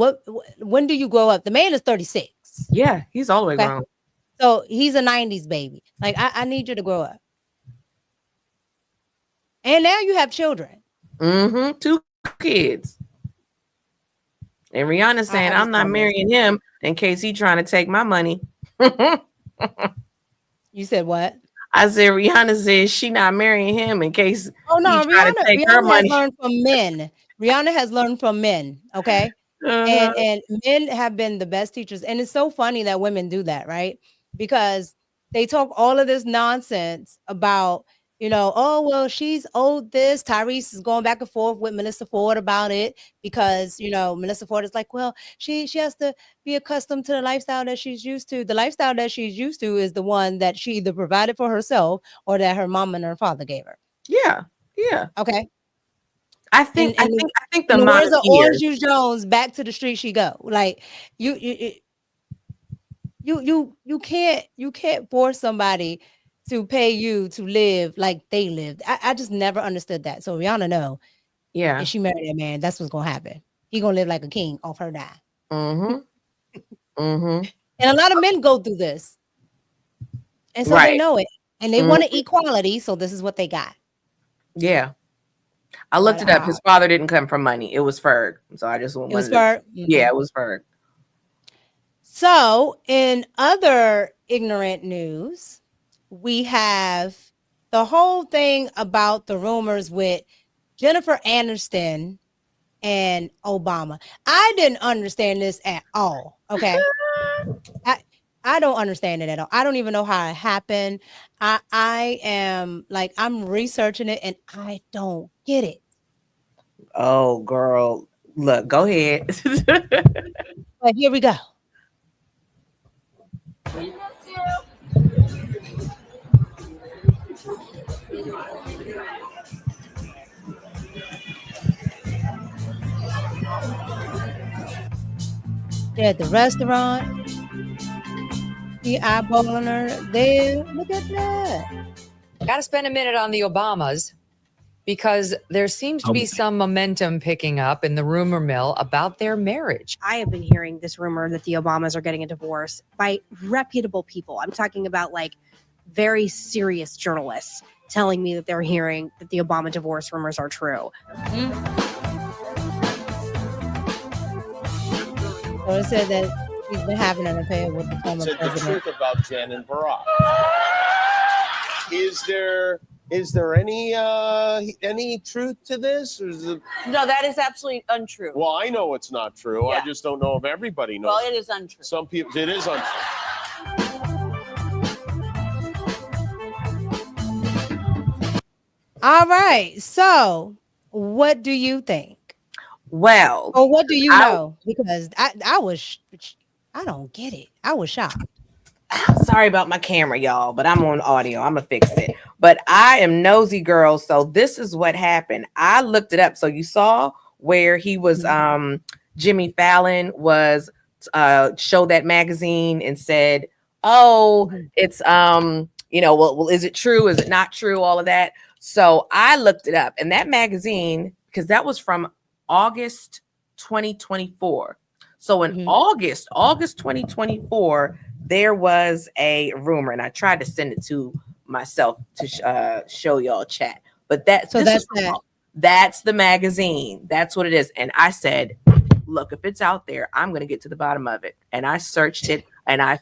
when do you grow up? The man is 36. Yeah, he's all the way grown. So he's a 90s baby. Like, I need you to grow up. And now you have children. 2 kids. And Rihanna saying, I'm not marrying him in case he's trying to take my money. You said what? I said Rihanna says she not marrying him in case he's trying to take her money. Has learned from men. Rihanna has learned from men. Okay. And men have been the best teachers. And it's so funny that women do that, right? Because they talk all of this nonsense about, oh, well, she's owed this. Tyrese is going back and forth with Melissa Ford about it because, Melissa Ford is like, well, she has to be accustomed to the lifestyle that she's used to. The lifestyle that she's used to is the one that she either provided for herself or that her mom and her father gave her. Yeah. Yeah. Okay. I think the words of Orange Juice Jones, back to the street she go. Like you can't force somebody to pay you to live like they lived. I just never understood that. So Rihanna know. Yeah. If she married that man, that's what's gonna happen. He gonna live like a king off her dime. And a lot of men go through this. And so they know it. And they want equality. So this is what they got. Yeah. I looked it up. His father didn't come from money. It was Ferg. So I just wanted Ferg? Yeah, it was Ferg. So in other ignorant news, we have the whole thing about the rumors with Jennifer Aniston and Obama. I didn't understand this at all. Okay. I don't understand it at all. I don't even know how it happened. I am like, I'm researching it and I don't get it. Oh, girl. Look, go ahead. But here we go. They're at the restaurant. The eyeballing her there. Look at that. Got to spend a minute on the Obamas because there seems to be some momentum picking up in the rumor mill about their marriage. I have been hearing this rumor that the Obamas are getting a divorce by reputable people. I'm talking about like very serious journalists telling me that they're hearing that the Obama divorce rumors are true. So it said that she's been having an affair with the former president. The truth about Jen and Barack. Is there any truth to this? Or is it... No, that is absolutely untrue. Well, I know it's not true. Yeah. I just don't know if everybody knows. Well, it is untrue. Some people, it is untrue. All right. So, what do you think? Well, or what do you know? Because I was, I don't get it. I was shocked. Sorry about my camera, y'all, but I'm on audio. I'm gonna fix it. But I am nosy girl, so this is what happened. I looked it up. So you saw where he was Jimmy Fallon was showed that magazine and said, "Oh, it's well, is it true? Is it not true? All of that." So I looked it up, and that magazine, because that was from August 2024. So in August 2024, there was a rumor, and I tried to send it to myself to show y'all chat. But that's the magazine. That's what it is. And I said, look, if it's out there, I'm going to get to the bottom of it. And I searched it, and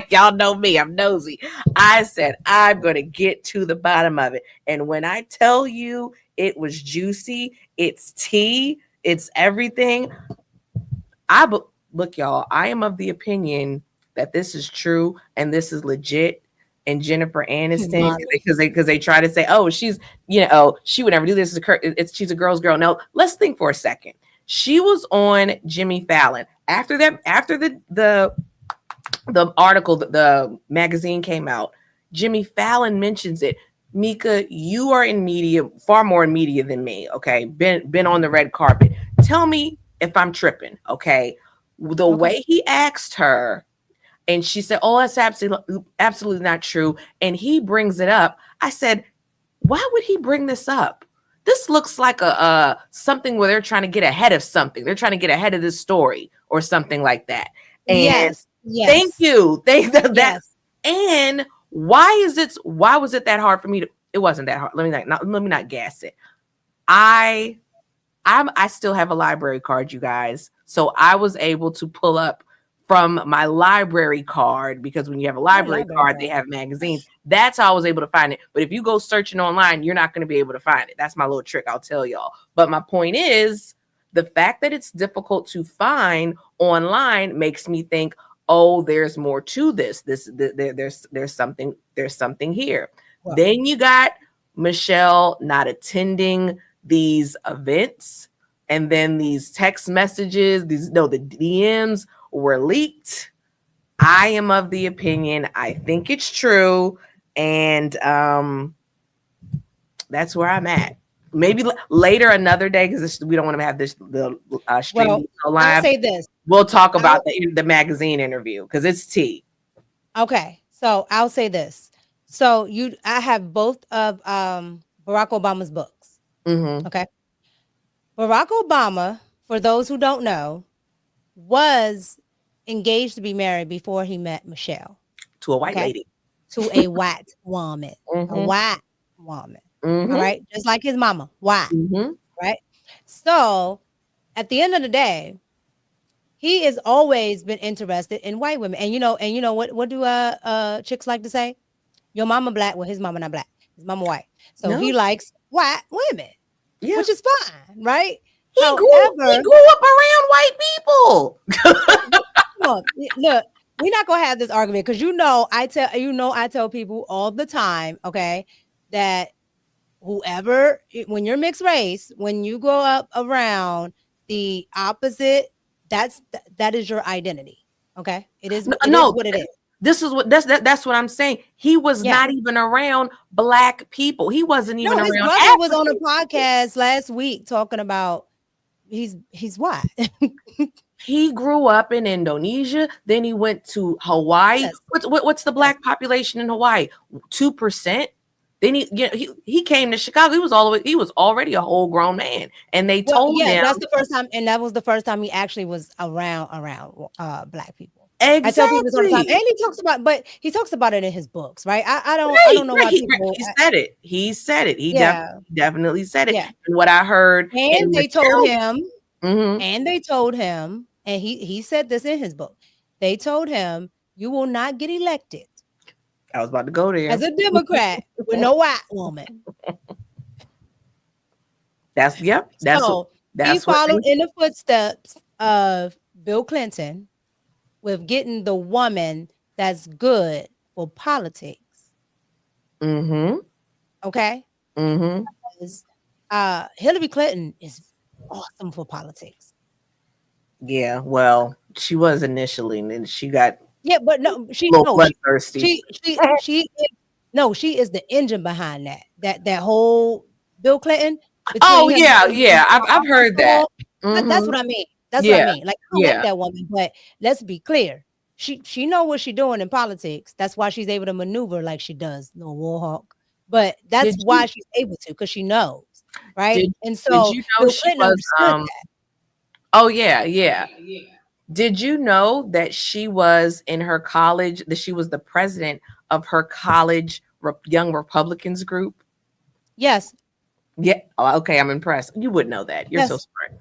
y'all know me, I'm nosy. I said, I'm going to get to the bottom of it. And when I tell you it was juicy, it's tea, it's everything. Look, y'all, I am of the opinion that this is true and this is legit. And Jennifer Aniston, because they try to say, oh, she's, she would never do this. She's a girl's girl. No, let's think for a second. She was on Jimmy Fallon. After the article, the magazine came out, Jimmy Fallon mentions it. Mika, you are in media, far more in media than me. Okay. Been on the red carpet. Tell me if I'm tripping. Okay. The way he asked her, and she said, oh, that's absolutely not true. And he brings it up. I said, why would he bring this up? This looks like a something where they're trying to get ahead of something. They're trying to get ahead of this story or something like that. And yes. Thank you. Yes. And why was it that hard for me it wasn't that hard. Let me not gas it. I still have a library card, you guys. So I was able to pull up from my library card, because when you have a library card, they have magazines. That's how I was able to find it. But if you go searching online, you're not going to be able to find it. That's my little trick, I'll tell y'all. But my point is, the fact that it's difficult to find online makes me think, oh, there's more to this. There's something here. Wow. Then you got Michelle not attending these events, and then these text messages, the DMs were leaked. I am of the opinion, I think it's true, and that's where I'm at. Maybe later another day, because we don't want to have this stream live. I'll say this. We'll talk about the magazine interview, because it's tea. Okay, so I'll say this. So I have both of Barack Obama's books. Okay, Barack Obama, for those who don't know, was engaged to be married before he met Michelle. To a white lady. To a white woman. A white woman. All right. Just like his mama. White. Right. So at the end of the day, he has always been interested in white women. And you know what do chicks like to say? Your mama black, well, his mama not black. His mama white. So he likes white women. Yeah. Which is fine, right? He grew up around white people. Look, we're not gonna have this argument, because I tell people all the time, okay, that when you're mixed race, when you grow up around the opposite, that is your identity. Okay, it is what it is. That's what I'm saying. He was not even around black people. He wasn't even around. His brother was on a podcast last week talking about he's white. He grew up in Indonesia. Then he went to Hawaii. Yes. What's the black population in Hawaii? 2%. Then he came to Chicago. He was already a whole grown man, and they told him that's the first time, and that was the first time he actually was around black people. I tell people this all the time, Exactly. and he talks about it in his books, right? I Right, don't know right. why people. He said it. He said it. He Yeah, definitely said it. yeah. And what I heard And in they told Michelle, him, and he said this in his book. They told him, "You will not get elected I was about to go there as a Democrat with no white woman." That's So he that's what followed in the footsteps of Bill Clinton with getting the woman that's good for politics. Mm-hmm. Okay. Mm-hmm. Because, Hillary Clinton is awesome for politics. Yeah, well, she was initially, and then she got But no, she bloodthirsty. she is the engine behind that whole Bill Clinton. Oh Between him yeah. I've heard that. That's what I mean. That's what I mean. Like, I like that woman, but let's be clear. She know what she's doing in politics. That's why she's able to maneuver like she does, no Warhawk. But that's why she's able to, because she knows, right? And so did you know Bill she Clinton was understood that. Oh yeah. Did you know that she was in her college, that she was the president of her college Young Republicans group? Yes. Yeah. Oh, okay, I'm impressed. You would know that. You're so smart.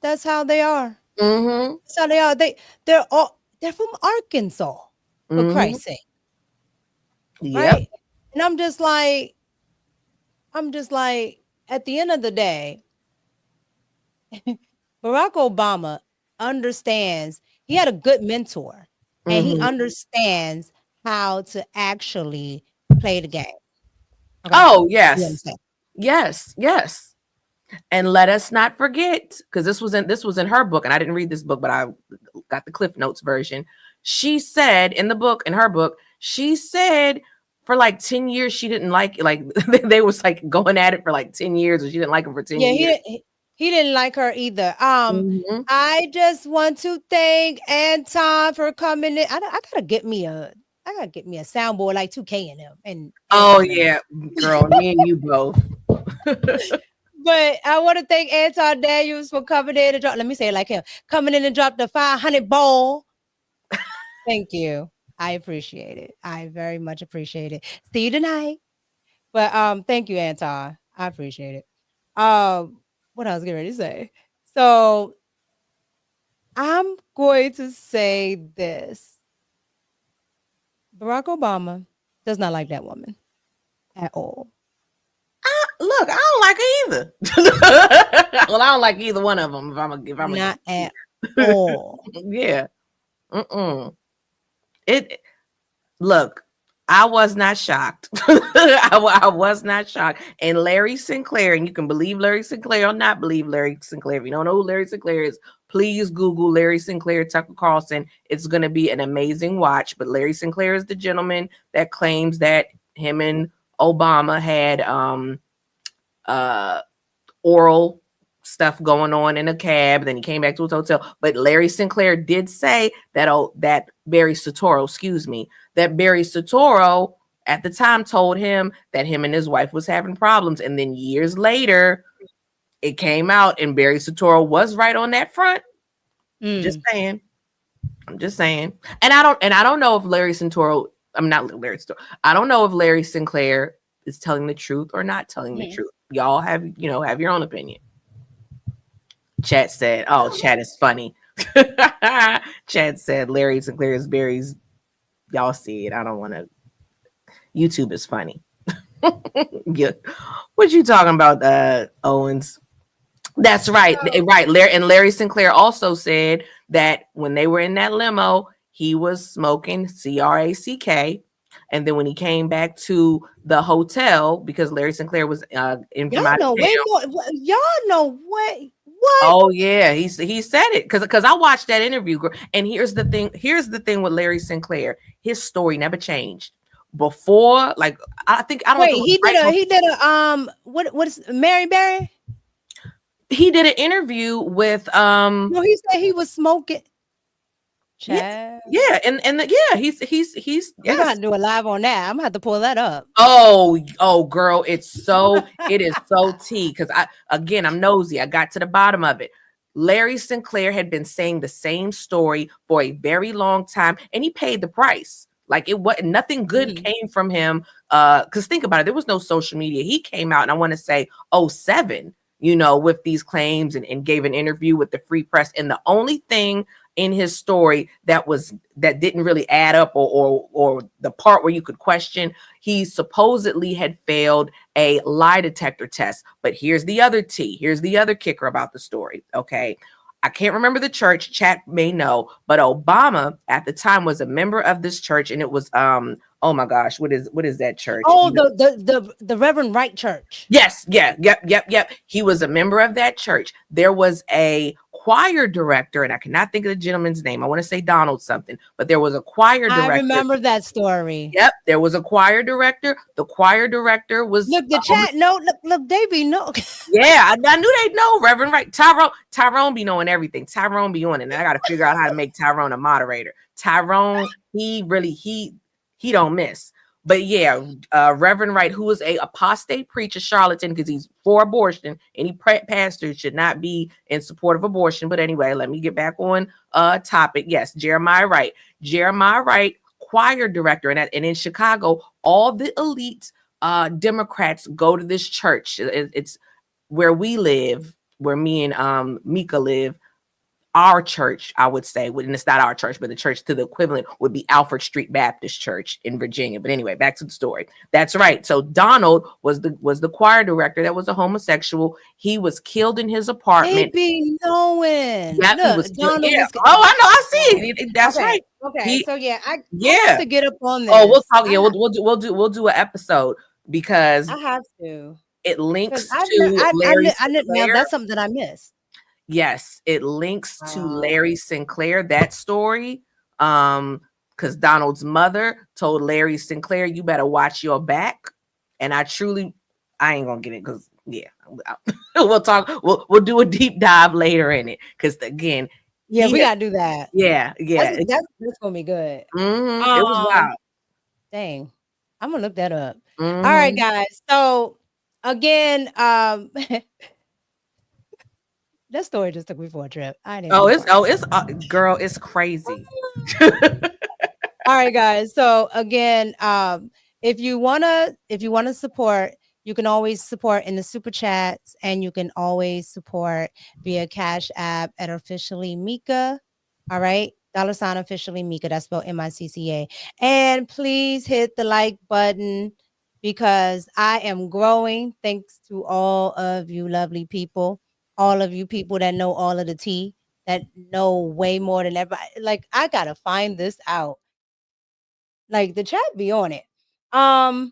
That's how they are. Mm-hmm. That's how they are. They're from Arkansas, for Christ's sake. Right? And I'm just like, at the end of the day, Barack Obama understands. He had a good mentor, and he understands how to actually play the game. Okay? Oh, yes. And let us not forget, because this was in her book, and I didn't read this book, but I got the Cliff Notes version. She said in her book, she said for like 10 years she didn't like it. Like they was like going at it for like 10 years, and she didn't like him for 10 years. He didn't like her either. I just want to thank Anton for coming in. I gotta get me a soundboard like 2K in him. And yeah, girl, me and you both. But I want to thank Anton Daniels for coming in and let me say it like him, coming in and drop the 500 ball. Thank you. I appreciate it. I very much appreciate it. See you tonight. But thank you, Anton. I appreciate it. What I was getting ready to say. So I'm going to say this. Barack Obama does not like that woman at all. Look, I don't like her either. Well, I don't like either one of them. If I'm not at all. Yeah. Look, I was not shocked. I was not shocked. And Larry Sinclair, and you can believe Larry Sinclair or not believe Larry Sinclair. If you don't know who Larry Sinclair is, please Google Larry Sinclair, Tucker Carlson. It's going to be an amazing watch. But Larry Sinclair is the gentleman that claims that him and Obama had oral stuff going on in a cab. Then he came back to his hotel. But Larry Sinclair did say that Barry Soetoro at the time told him that him and his wife was having problems. And then years later, it came out and Barry Soetoro was right on that front. Just saying. I'm just saying. And I don't know if Larry Soetoro, I'm not Larry Soetoro. I don't know if Larry Sinclair is telling the truth or not telling the truth. Y'all have your own opinion. Chat said, chat is funny. Chat said Larry Sinclair is Barry's. Y'all see it. I don't want to. YouTube is funny. Yeah. What you talking about, Owens? That's right. Right. Larry Sinclair also said that when they were in that limo, he was smoking crack. And then when he came back to the hotel, because Larry Sinclair was in y'all know what? Oh yeah, he said it because I watched that interview. And here's the thing with Larry Sinclair, his story never changed. Before, like I don't. Wait, he did a what is Mary Berry? He did an interview with No, he said he was smoking. Yeah, and he's yes. We're gonna do a live on that. I'm gonna have to pull that up. Oh girl, it is so tea, because I'm nosy. I got to the bottom of it. Larry Sinclair had been saying the same story for a very long time, and he paid the price. Like it was nothing good came from him. Because think about it, there was no social media. He came out, and I want to say 2007, with these claims and gave an interview with the Free Press. And the only thing in his story that didn't really add up, or the part where you could question, he supposedly had failed a lie detector test. But here's the other tea. Here's the other kicker about the story. Okay. I can't remember the church, chat may know, but Obama at the time was a member of this church, and it was oh my gosh, what is that church? Oh, the Reverend Wright Church. Yes, yep. He was a member of that church. There was a choir director, and I cannot think of the gentleman's name. I want to say Donald something, but there was a choir director. I remember that story. Yep, there was a choir director. The choir director was look the chat. No, look, they be no. Yeah, I knew they'd know. Reverend Wright, Tyrone be knowing everything. Tyrone be on it. And I got to figure out how to make Tyrone a moderator. Tyrone, he don't miss. But yeah, Reverend Wright, who is a apostate preacher, charlatan, because he's for abortion. Any pastor should not be in support of abortion. But anyway, let me get back on topic. Yes, Jeremiah Wright, choir director, and in Chicago, all the elite Democrats go to this church. It's where we live, where me and Mika live. Our church, I would say, and it's not our church, but the church to the equivalent would be Alfred Street Baptist Church in Virginia. But anyway, back to the story. That's right. So Donald was the choir director that was a homosexual. He was killed in his apartment. They be knowing. Yep, Look, Donald was. Oh, I know. I see it. That's okay, right. Okay. So yeah, I have to get up on this. Oh, we'll talk. Yeah, we'll do an episode because I have to. It links I didn't. Now that's something that I missed. Yes, it links to Larry Sinclair, that story. Because Donald's mother told Larry Sinclair, you better watch your back. And I ain't gonna get it because we'll talk, we'll do a deep dive later in it. Because again, we gotta do that. Yeah. That's gonna be good. Mm-hmm. It was wild. Dang. I'm gonna look that up. Mm-hmm. All right, guys. So again, that story just took me for a trip. Girl, it's crazy. All right, guys. So again, if you wanna support, you can always support in the super chats, and you can always support via Cash App at Officially Mika. All right, $ Officially Mika. That's spelled MICCA. And please hit the like button because I am growing thanks to all of you lovely people. All of you people that know all of the tea, that know way more than everybody. Like, I gotta find this out. Like, the chat be on it. I'm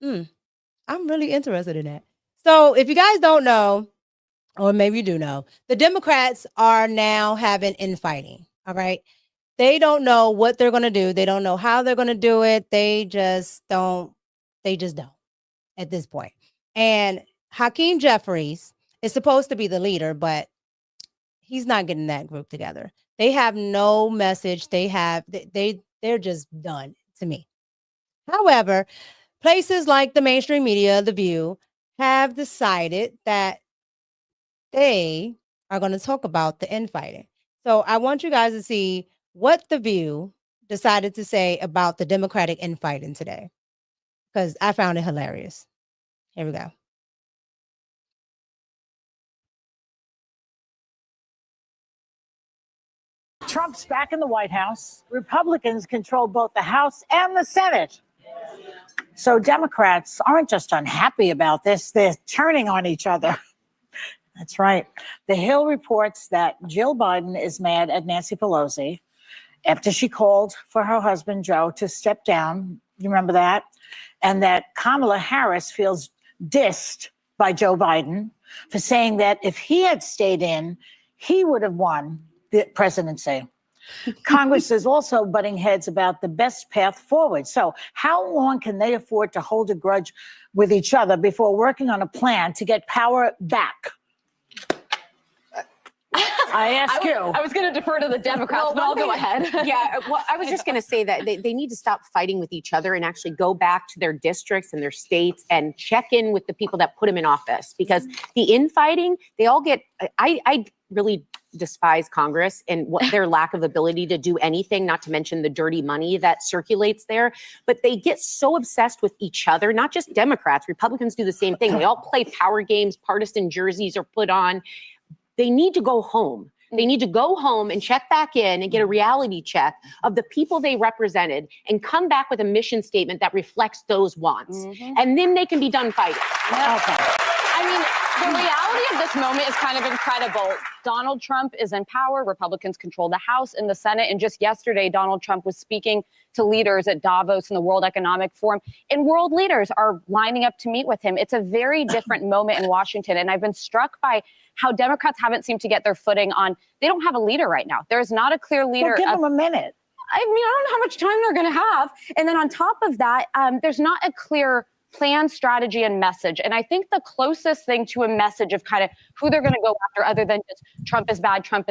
really interested in that. So if you guys don't know, or maybe you do know, the Democrats are now having infighting. All right. They don't know what they're gonna do. They don't know how they're gonna do it. They just don't at this point. And Hakeem Jeffries is supposed to be the leader, but he's not getting that group together. They have no message. They're just done to me. However, places like the mainstream media, The View, have decided that they are going to talk about the infighting. So I want you guys to see what The View decided to say about the Democratic infighting today, because I found it hilarious. Here we go. Trump's back in the White House. Republicans control both the House and the Senate. So Democrats aren't just unhappy about this, they're turning on each other. That's right. The Hill reports that Jill Biden is mad at Nancy Pelosi after she called for her husband, Joe, to step down. You remember that? And that Kamala Harris feels dissed by Joe Biden for saying that if he had stayed in, he would have won the presidency. Congress is also butting heads about the best path forward. So how long can they afford to hold a grudge with each other before working on a plan to get power back? I ask you. I was going to defer to the Democrats, but I'll go ahead. Yeah, well, I was just going to say that they need to stop fighting with each other and actually go back to their districts and their states and check in with the people that put them in office, because the infighting, they all get, I really despise Congress and what their lack of ability to do anything, not to mention the dirty money that circulates there. But they get so obsessed with each other, not just Democrats. Republicans do the same thing. They all play power games, partisan jerseys are put on. They need to go home. They need to go home and check back in and get a reality check of the people they represented and come back with a mission statement that reflects those wants. And then they can be done fighting. Okay. I mean, the reality of this moment is kind of incredible. Donald Trump is in power. Republicans control the House and the Senate. And just yesterday, Donald Trump was speaking to leaders at Davos and the World Economic Forum. And world leaders are lining up to meet with him. It's a very different moment in Washington. And I've been struck by how Democrats haven't seemed to get their footing on. They don't have a leader right now. There's not a clear leader. Well, give them a minute. I mean, I don't know how much time they're going to have. And then on top of that, there's not a clear plan, strategy, and message. And I think the closest thing to a message of kind of who they're going to go after, other than just Trump is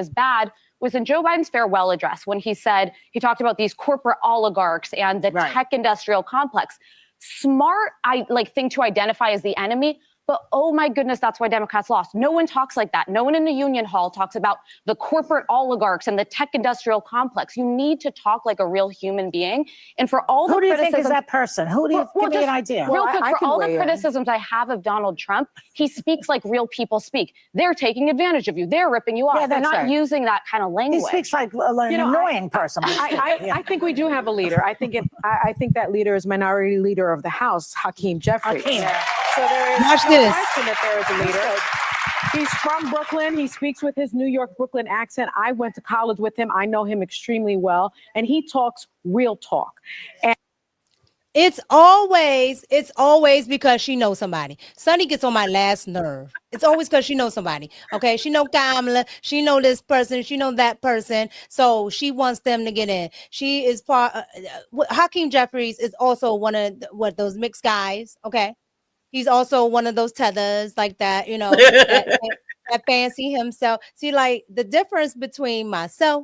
bad, was in Joe Biden's farewell address when he talked about these corporate oligarchs and the tech industrial complex. Smart, thing to identify as the enemy. But oh my goodness, that's why Democrats lost. No one talks like that. No one in the Union Hall talks about the corporate oligarchs and the tech industrial complex. You need to talk like a real human being. And for all Who the do you criticisms, think is that person? Who do you give me an idea? Real quick, I for all the weigh in. criticisms I have of Donald Trump, he speaks like real people speak. They're taking advantage of you. They're ripping you off. Yeah, They're that's not right. using that kind of language. He speaks like an annoying person. I think we do have a leader. I think that leader is Minority Leader of the House, Hakeem Jeffries. So there is Watch no this. question that there is a leader. He's from Brooklyn. He speaks with his New York Brooklyn accent. I went to college with him. I know him extremely well, and he talks real talk. And It's always because she knows somebody. Sunny gets on my last nerve. It's always because she knows somebody. Okay, she know Kamala, she know this person, she know that person, so she wants them to get in. She is part. Hakeem Jeffries is also one of those mixed guys. Okay, he's also one of those tethers like that. You know, that fancy himself. See, like the difference between myself,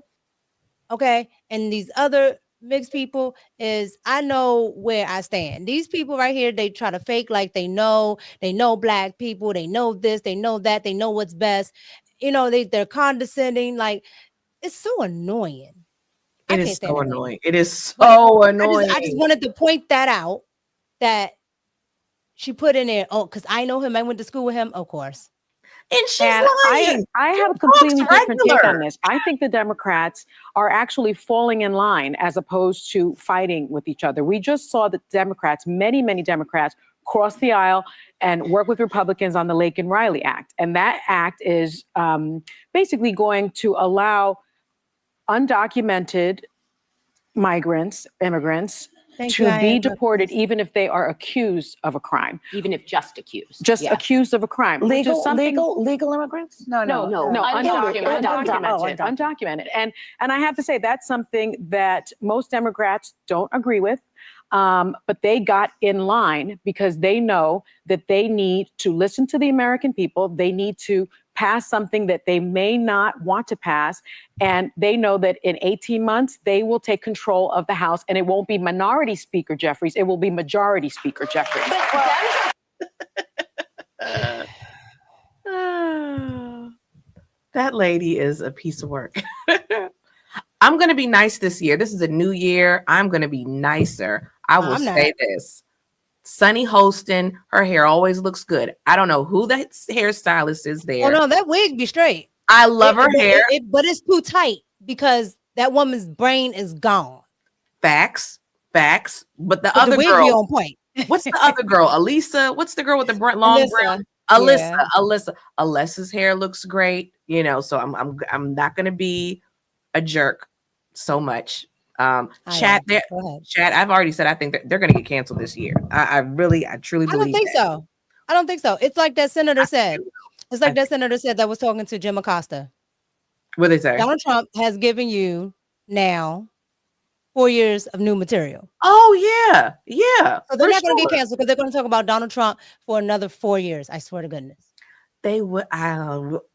okay, and these other mixed people is I know where I stand. These people right here, they try to fake like they know black people, they know this, they know that, they know what's best. You know, they're condescending. Like, it's so annoying. It is so annoying. It is so annoying. I just wanted to point that out, that she put in there. Oh, because I know him. I went to school with him, of course. And she's I have a completely different take on this. I think the Democrats are actually falling in line as opposed to fighting with each other. We just saw the Democrats, many Democrats, cross the aisle and work with Republicans on the Lake and Riley Act. And that act is basically going to allow undocumented immigrants, to be deported, even if they are accused of a crime. Even if just accused. Just accused of a crime. Legal immigrants? No, undocumented. And I have to say, that's something that most Democrats don't agree with. But they got in line because they know that they need to listen to the American people. They need to pass something that they may not want to pass. And they know that in 18 months, they will take control of the House, and it won't be Minority Speaker Jeffries. It will be Majority Speaker Jeffries. That lady is a piece of work. I'm going to be nice this year. This is a new year. I'm going to be nicer. I will say this. Sunny hosting, her hair always looks good. I don't know who the hairstylist is there. Oh no, that wig be straight. I love her hair. But it's too tight because that woman's brain is gone. Facts. But the other wig girl, be on point. What's the other girl? Alisa? What's the girl with the long brown? Alyssa's hair looks great. You know, so I'm not gonna be a jerk so much. Chat, I've already said I think they're going to get canceled this year. I truly believe. I don't think so. It's like that senator said. It's like that senator said that was talking to Jim Acosta. What they say? Donald Trump has given you now 4 years of new material. Oh yeah. So they're not going to get canceled because they're going to talk about Donald Trump for another 4 years. I swear to goodness. They would.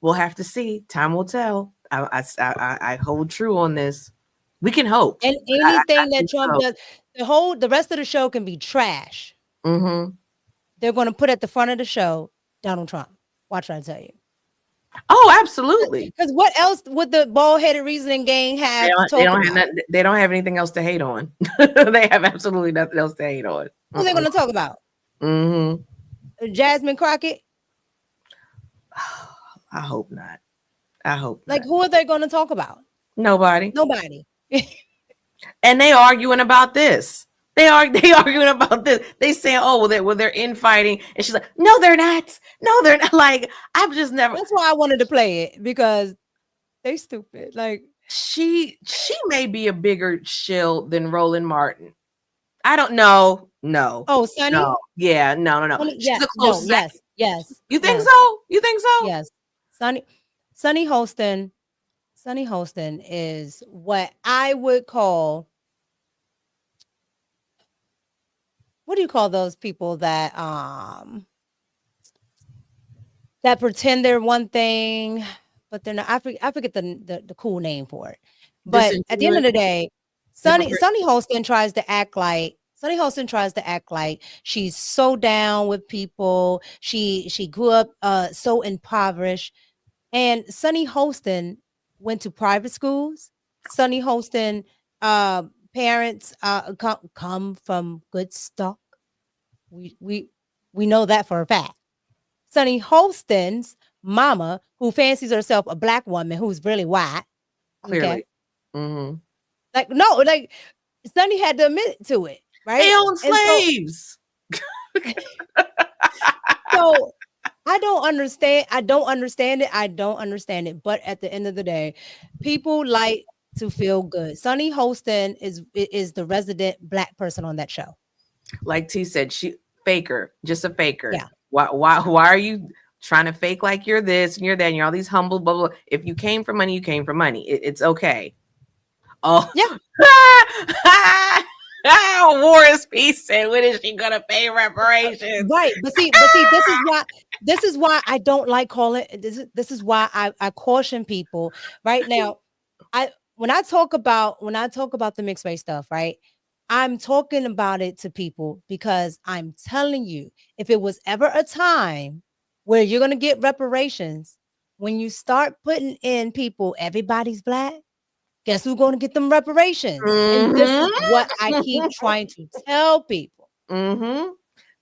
We'll have to see. Time will tell. I hold true on this. We can hope. And anything that think Trump so. does, the rest of the show can be trash. Mm-hmm. They're going to put at the front of the show Donald Trump. Watch what I tell you. Oh, absolutely. Because what else would the bald-headed reasoning gang have to talk about? They don't have anything else to hate on. They have absolutely nothing else to hate on. Who are they going to talk about? Mm-hmm. Jasmine Crockett? I hope not. I hope Like, not. who are they going to talk about? Nobody. Nobody. And they arguing about this. They arguing about this. They saying, "Oh, well, they're infighting," and she's like, "No, they're not. No, they're not." Like, I've just never. That's why I wanted to play it, because they stupid. Like, she may be a bigger shill than Roland Martin. I don't know. No. Oh, Sonny? No. Yeah. No. Sonny, She's a close second. Yes. You think yes. so? You think so? Yes. Sonny Holston is what I would call, what do you call those people that pretend they're one thing, but they're not? I forget the cool name for it. But at the end of the day, Sonny Holston tries to act like she's so down with people. She grew up so impoverished. And Sonny Holston went to private schools. Sonny Holston parents come from good stock. We know that for a fact. Sonny Holston's mama, who fancies herself a black woman who's really white. Clearly. Okay? Mm-hmm. Like Sonny had to admit to it, right? They own slaves. So I don't understand it. But at the end of the day, people like to feel good. Sonny Holston is the resident black person on that show. Like T said, she faker, just a faker. Yeah. Why are you trying to fake like you're this and you're that and you're all these humble blah blah? If you came for money, you came for money. It's okay. Oh yeah. War is peace, and when is she gonna pay reparations? Right, but see, this is why I don't like calling. This is why I caution people right now. When I talk about the mixed race stuff, right? I'm talking about it to people because I'm telling you, if it was ever a time where you're gonna get reparations, when you start putting in people, everybody's black. Guess who's going to get them reparations? Mm-hmm. And this is what I keep trying to tell people. Mm-hmm.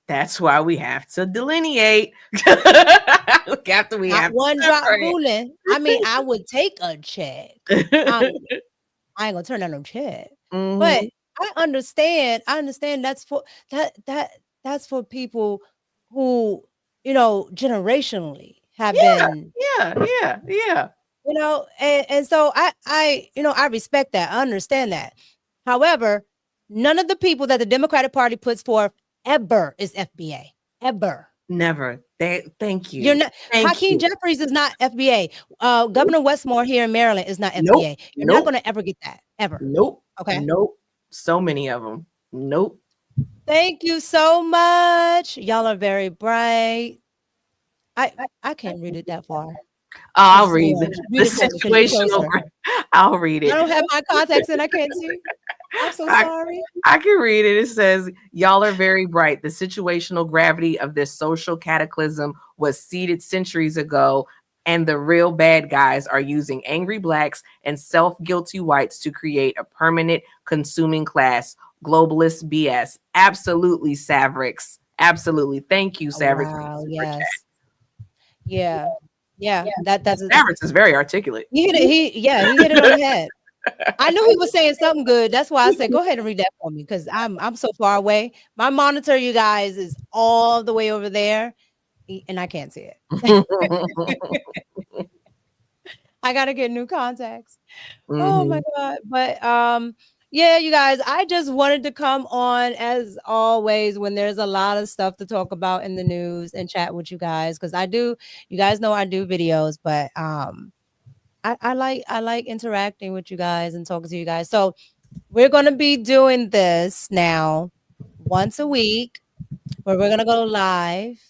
That's why we have to delineate. After we Not have one drop ruling. I mean, I would take a check. I ain't gonna turn down no check. Mm-hmm. But I understand that's for that's for people who, generationally have been. Yeah. And so I respect that. I understand that. However, none of the people that the Democratic Party puts forth ever is FBA. Ever. Never. Thank you. You're not. Hakeem Jeffries is not FBA. Governor Westmore here in Maryland is not FBA. Nope. You're not going to ever get that. Ever. Nope. Okay. Nope. So many of them. Nope. Thank you so much. Y'all are very bright. I can't read it that far. I'll read the situational. I'll read it. I don't have my contacts and I can't see. I'm so sorry. I can read it. It says, y'all are very bright. The situational gravity of this social cataclysm was seeded centuries ago, and the real bad guys are using angry blacks and self-guilty whites to create a permanent consuming class. Globalist BS. Absolutely, Savrix. Absolutely. Thank you, Savrix. Wow, yes. Yeah. That's Savrix is very articulate. He hit it on the head. I knew he was saying something good. That's why I said, go ahead and read that for me, because I'm so far away. My monitor, you guys, is all the way over there, and I can't see it. I gotta get new contacts. Mm-hmm. Oh my God. But yeah, you guys, I just wanted to come on as always when there's a lot of stuff to talk about in the news and chat with you guys, because you guys know I do videos, but I like interacting with you guys and talking to you guys. So we're gonna be doing this now once a week, where we're gonna go live,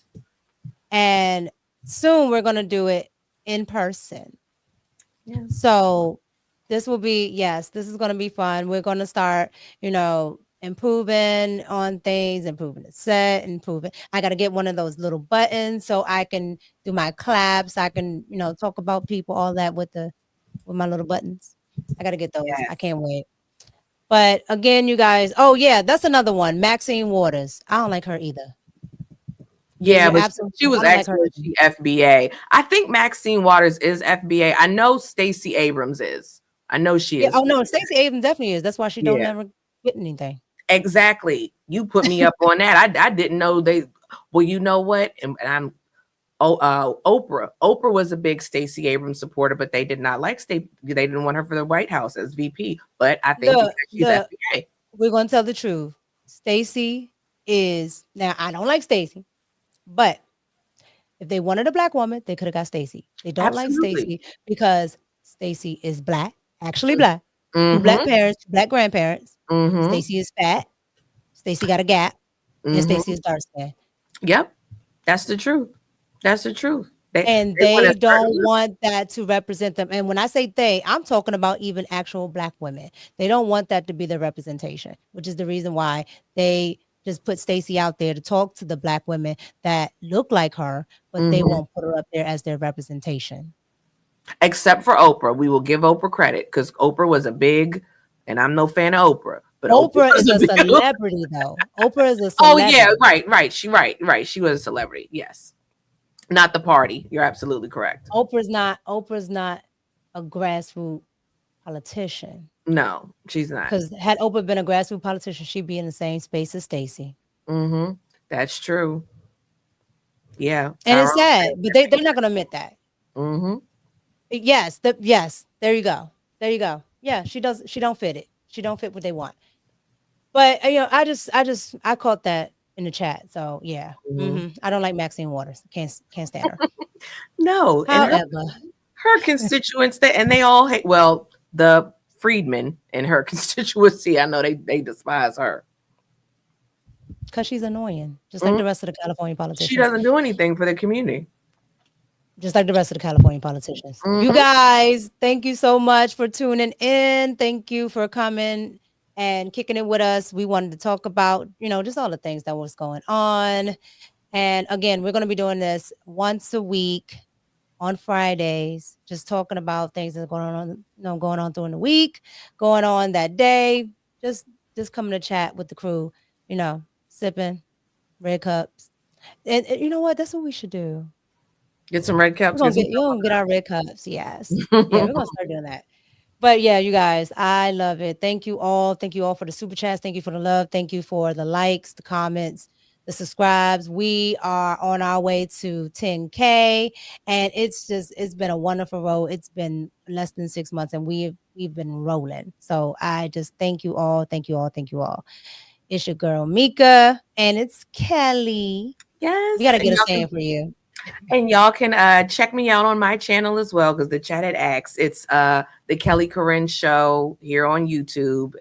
and soon we're gonna do it in person. So this will be, yes, this is going to be fun. We're going to start, improving on things, improving the set, improving. I got to get one of those little buttons so I can do my claps. I can, talk about people, all that with my little buttons. I got to get those. I can't wait. But again, you guys, oh yeah, that's another one. Maxine Waters. I don't like her either. Yeah, but she I was don't like her excellent. She FBA. I think Maxine Waters is FBA. I know Stacey Abrams is. I know she Yeah. is. Oh no, Stacey Abrams definitely is. That's why she don't Yeah. never get anything. Exactly. You put me up on that. I didn't know they. Well, you know what? And I'm. Oprah. Oprah was a big Stacey Abrams supporter, but they did not like Stacey. They didn't want her for the White House as VP. But I think because she's FBA. We're gonna tell the truth. Stacey is now. I don't like Stacey, but if they wanted a black woman, they could have got Stacey. They don't like Stacey because Stacey is black, actually black. Two black parents, black grandparents. Stacey is fat. Stacey got a gap, and Stacey is dark skinned. Yep, that's the truth. That's the truth. They don't want that to represent them. And when I say they, I'm talking about even actual black women. They don't want that to be their representation, which is the reason why they just put Stacey out there to talk to the black women that look like her, but they won't put her up there as their representation. Except for Oprah. We will give Oprah credit because Oprah was a big, and I'm no fan of Oprah. But Oprah is a celebrity, though. Oprah is a celebrity. Oh, yeah, right. She was a celebrity, yes. Not the party. You're absolutely correct. Oprah's not a grassroots politician. No, she's not. Because had Oprah been a grassroots politician, she'd be in the same space as Stacey. That's true. Yeah. And it's sad, but they're not going to admit that. Yes. There you go. Yeah, she don't fit it. She don't fit what they want. But I caught that in the chat. So yeah, I don't like Maxine Waters. Can't stand her. No, however, her constituents and they all hate. Well, the Friedman in her constituency, I know they despise her because she's annoying, just like the rest of the California politicians. She doesn't do anything for the community. Just like the rest of the California politicians. You guys, thank you so much for tuning in. Thank you for coming and kicking it with us. We wanted to talk about, just all the things that was going on. And again, we're going to be doing this once a week on Fridays, just talking about things that are going on during the week, going on that day. Just coming to chat with the crew, sipping red cups. And you know what? That's what we should do. Get some red cups. We're gonna get our red cups. Yes. Yeah, we're gonna start doing that. But yeah, you guys, I love it. Thank you all. Thank you all for the super chats. Thank you for the love. Thank you for the likes, the comments, the subscribes. We are on our way to 10K, and it's been a wonderful road. It's been less than 6 months, and we've been rolling. So I just thank you all. Thank you all. Thank you all. It's your girl Mika, and it's Kelly. Yes, we gotta get a saying for you. And y'all can check me out on my channel as well, because the chat had asked. It's the Kelly Corinne Show here on YouTube.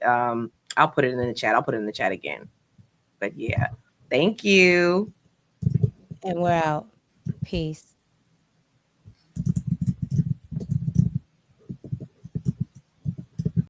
I'll put it in the chat. I'll put it in the chat again. But yeah, thank you. And we're out. Peace.